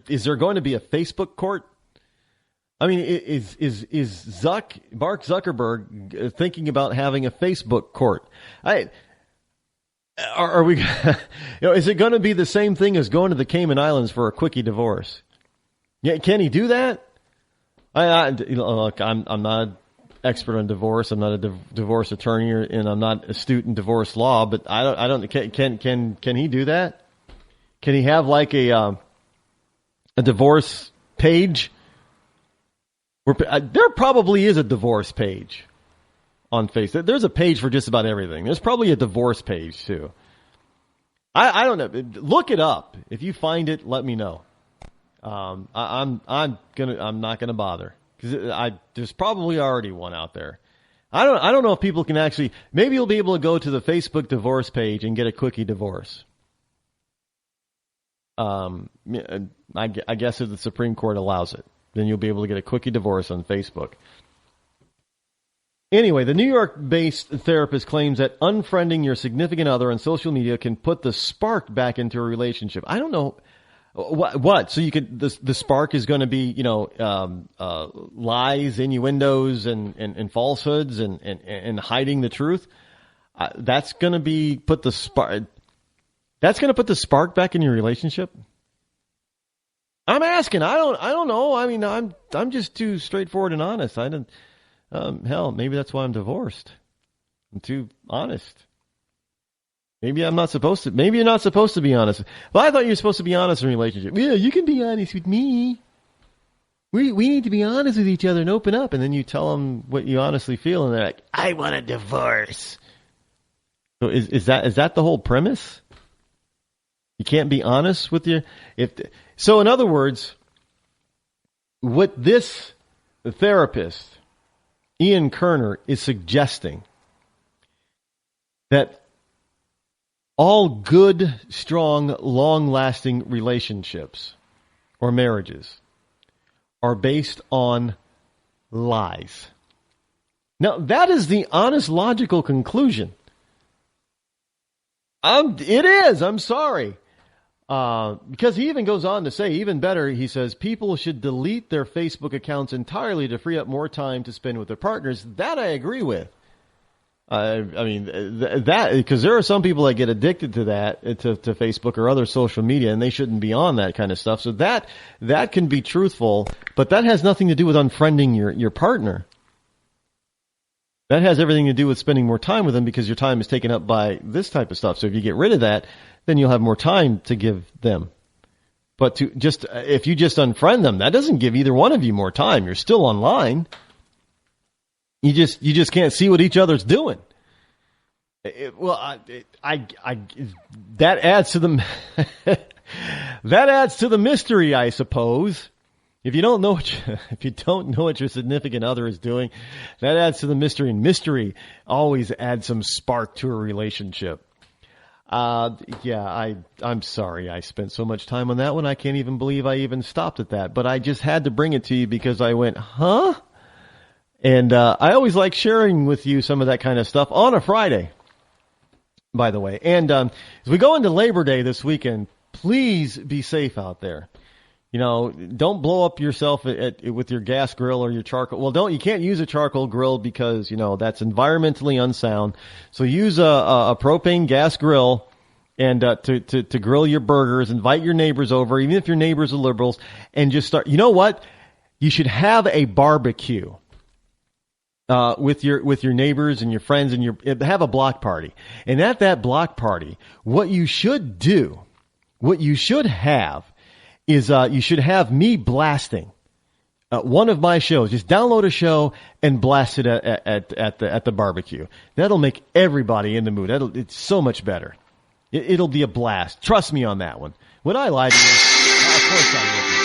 Is there going to be a Facebook court? I mean, is Mark Zuckerberg thinking about having a Facebook court? Are we? Is it going to be the same thing as going to the Cayman Islands for a quickie divorce? Yeah, can he do that? Look, I'm not an expert on divorce. I'm not a divorce attorney, and I'm not astute in divorce law. But I don't. Can he do that? Can he have like a divorce page? There probably is a divorce page on Facebook. There's a page for just about everything. There's probably a divorce page too. I don't know. Look it up. If you find it, let me know. I'm not gonna bother, because there's probably already one out there. I don't know if people can actually. Maybe you'll be able to go to the Facebook divorce page and get a quickie divorce. I guess if the Supreme Court allows it, then you'll be able to get a quickie divorce on Facebook. Anyway, the New York-based therapist claims that unfriending your significant other on social media can put the spark back into a relationship. I don't know what. So you could the spark is going to be lies, innuendos, and falsehoods, and hiding the truth. That's going to be put the spark. That's going to put the spark back in your relationship? I'm asking. I don't know. I mean, I'm just too straightforward and honest. Hell, maybe that's why I'm divorced. I'm too honest. Maybe I'm not supposed to. Maybe you're not supposed to be honest. Well, I thought you were supposed to be honest in a relationship. Yeah, you can be honest with me. We need to be honest with each other and open up. And then you tell them what you honestly feel, and they're like, I want a divorce. So is that the whole premise? You can't be honest with you. So in other words, what this therapist, Ian Kerner, is suggesting, that all good, strong, long-lasting relationships or marriages are based on lies. Now, that is the honest, logical conclusion. It is. I'm sorry. Because he even goes on to say, even better, he says, people should delete their Facebook accounts entirely to free up more time to spend with their partners. That I agree with. I mean, that, because there are some people that get addicted to that, to Facebook or other social media, and they shouldn't be on that kind of stuff. So that can be truthful, but that has nothing to do with unfriending your partner. That has everything to do with spending more time with them, because your time is taken up by this type of stuff. So if you get rid of that, then you'll have more time to give them. But if you just unfriend them, that doesn't give either one of you more time. You're still online. You just can't see what each other's doing. That adds to the mystery, I suppose. If you don't know what your significant other is doing, that adds to the mystery, and mystery always adds some spark to a relationship. I'm sorry I spent so much time on that one. I can't even believe I even stopped at that, but I just had to bring it to you because I went, huh? And I always like sharing with you some of that kind of stuff on a Friday, by the way. And as we go into Labor Day this weekend, please be safe out there. You know, don't blow up yourself with your gas grill or your charcoal. Well, you can't use a charcoal grill because, you know, that's environmentally unsound. So use a propane gas grill and to grill your burgers. Invite your neighbors over, even if your neighbors are liberals, and just start. You know what? You should have a barbecue. With your neighbors and your friends, and have a block party. And at that block party, what you should have is you should have me blasting one of my shows. Just download a show and blast it at the barbecue. That'll make everybody in the mood. It's so much better. It'll be a blast. Trust me on that one. Would I lie to you? Of course I wouldn't.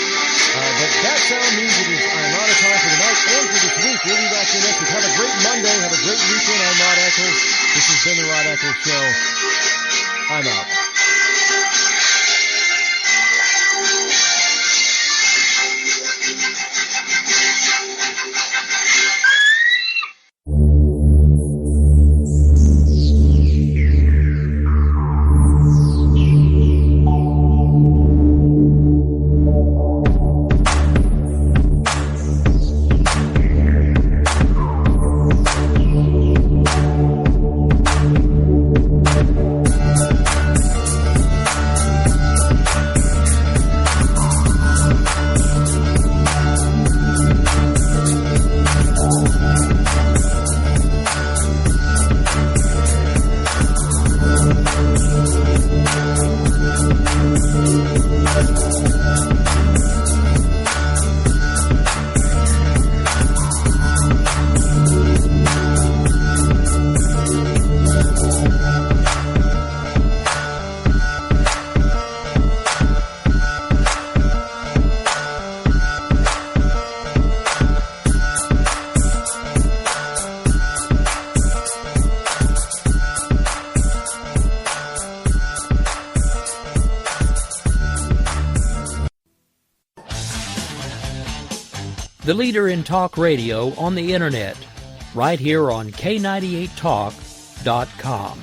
But that sound means I'm out of time for tonight and for this week. We'll be back here next week. Have a great Monday. Have a great weekend. I'm Rod Eccles. This has been the Rod Eccles Show. I'm out. The leader in talk radio on the Internet, right here on K98Talk.com.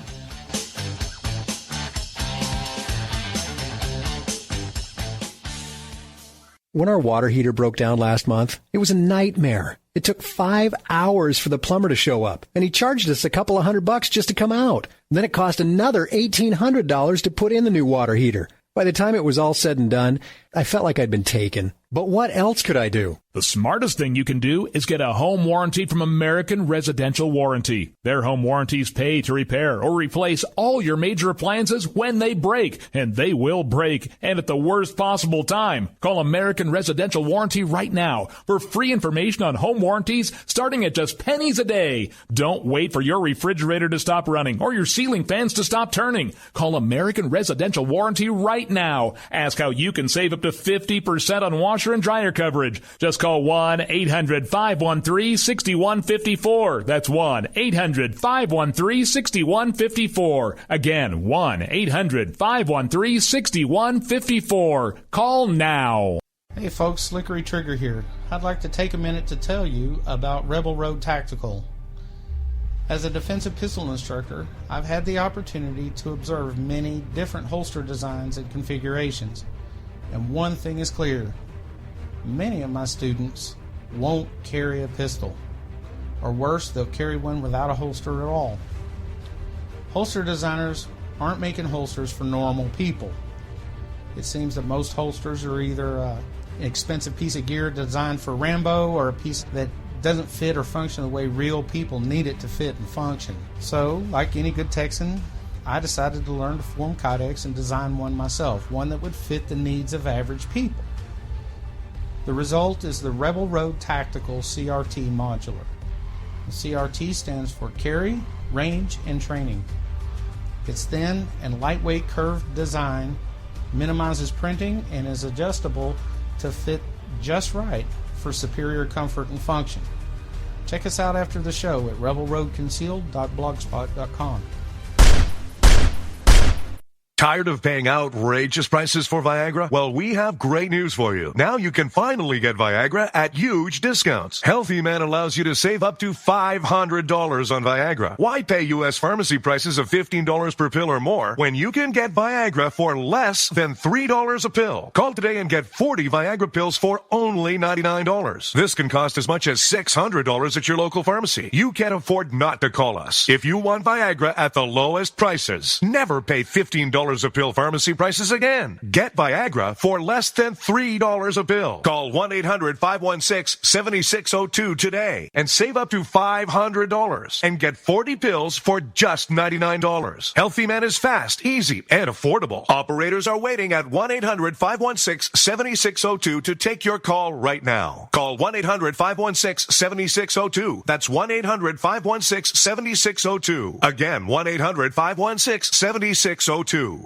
When our water heater broke down last month, it was a nightmare. It took 5 hours for the plumber to show up, and he charged us a couple of $100 just to come out. And then it cost another $1,800 to put in the new water heater. By the time it was all said and done, I felt like I'd been taken. But what else could I do? The smartest thing you can do is get a home warranty from American Residential Warranty. Their home warranties pay to repair or replace all your major appliances when they break, and they will break, and at the worst possible time. Call American Residential Warranty right now for free information on home warranties starting at just pennies a day. Don't wait for your refrigerator to stop running or your ceiling fans to stop turning. Call American Residential Warranty right now. Ask how you can save up to 50% on washer and dryer coverage. Just call 1-800-513-6154. That's 1-800-513-6154. Again, 1-800-513-6154. Call now. Hey folks, Slickery Trigger here. I'd like to take a minute to tell you about Rebel Road Tactical. As a defensive pistol instructor, I've had the opportunity to observe many different holster designs and configurations. And one thing is clear. Many of my students won't carry a pistol. or worse, they'll carry one without a holster at all. Holster designers aren't making holsters for normal people. It seems that most holsters are either an expensive piece of gear designed for Rambo or a piece that doesn't fit or function the way real people need it to fit and function. So, like any good Texan, I decided to learn to form kydex and design one myself, one that would fit the needs of average people. The result is the Rebel Road Tactical CRT Modular. The CRT stands for Carry, Range, and Training. Its thin and lightweight curved design minimizes printing and is adjustable to fit just right for superior comfort and function. Check us out after the show at rebelroadconcealed.blogspot.com. Tired of paying outrageous prices for Viagra? Well, we have great news for you. Now you can finally get Viagra at huge discounts. Healthy Man allows you to save up to $500 on Viagra. Why pay U.S. pharmacy prices of $15 per pill or more when you can get Viagra for less than $3 a pill? Call today and get 40 Viagra pills for only $99. This can cost as much as $600 at your local pharmacy. You can't afford not to call us. If you want Viagra at the lowest prices, never pay $15 a pill pharmacy prices again. Get Viagra for less than $3 a pill. Call 1-800-516-7602 today and save up to $500 and get 40 pills for just $99. Healthy Man is fast, easy, and affordable. Operators are waiting at 1-800-516-7602 to take your call right now. Call 1-800-516-7602. That's 1-800-516-7602. Again, 1-800-516-7602.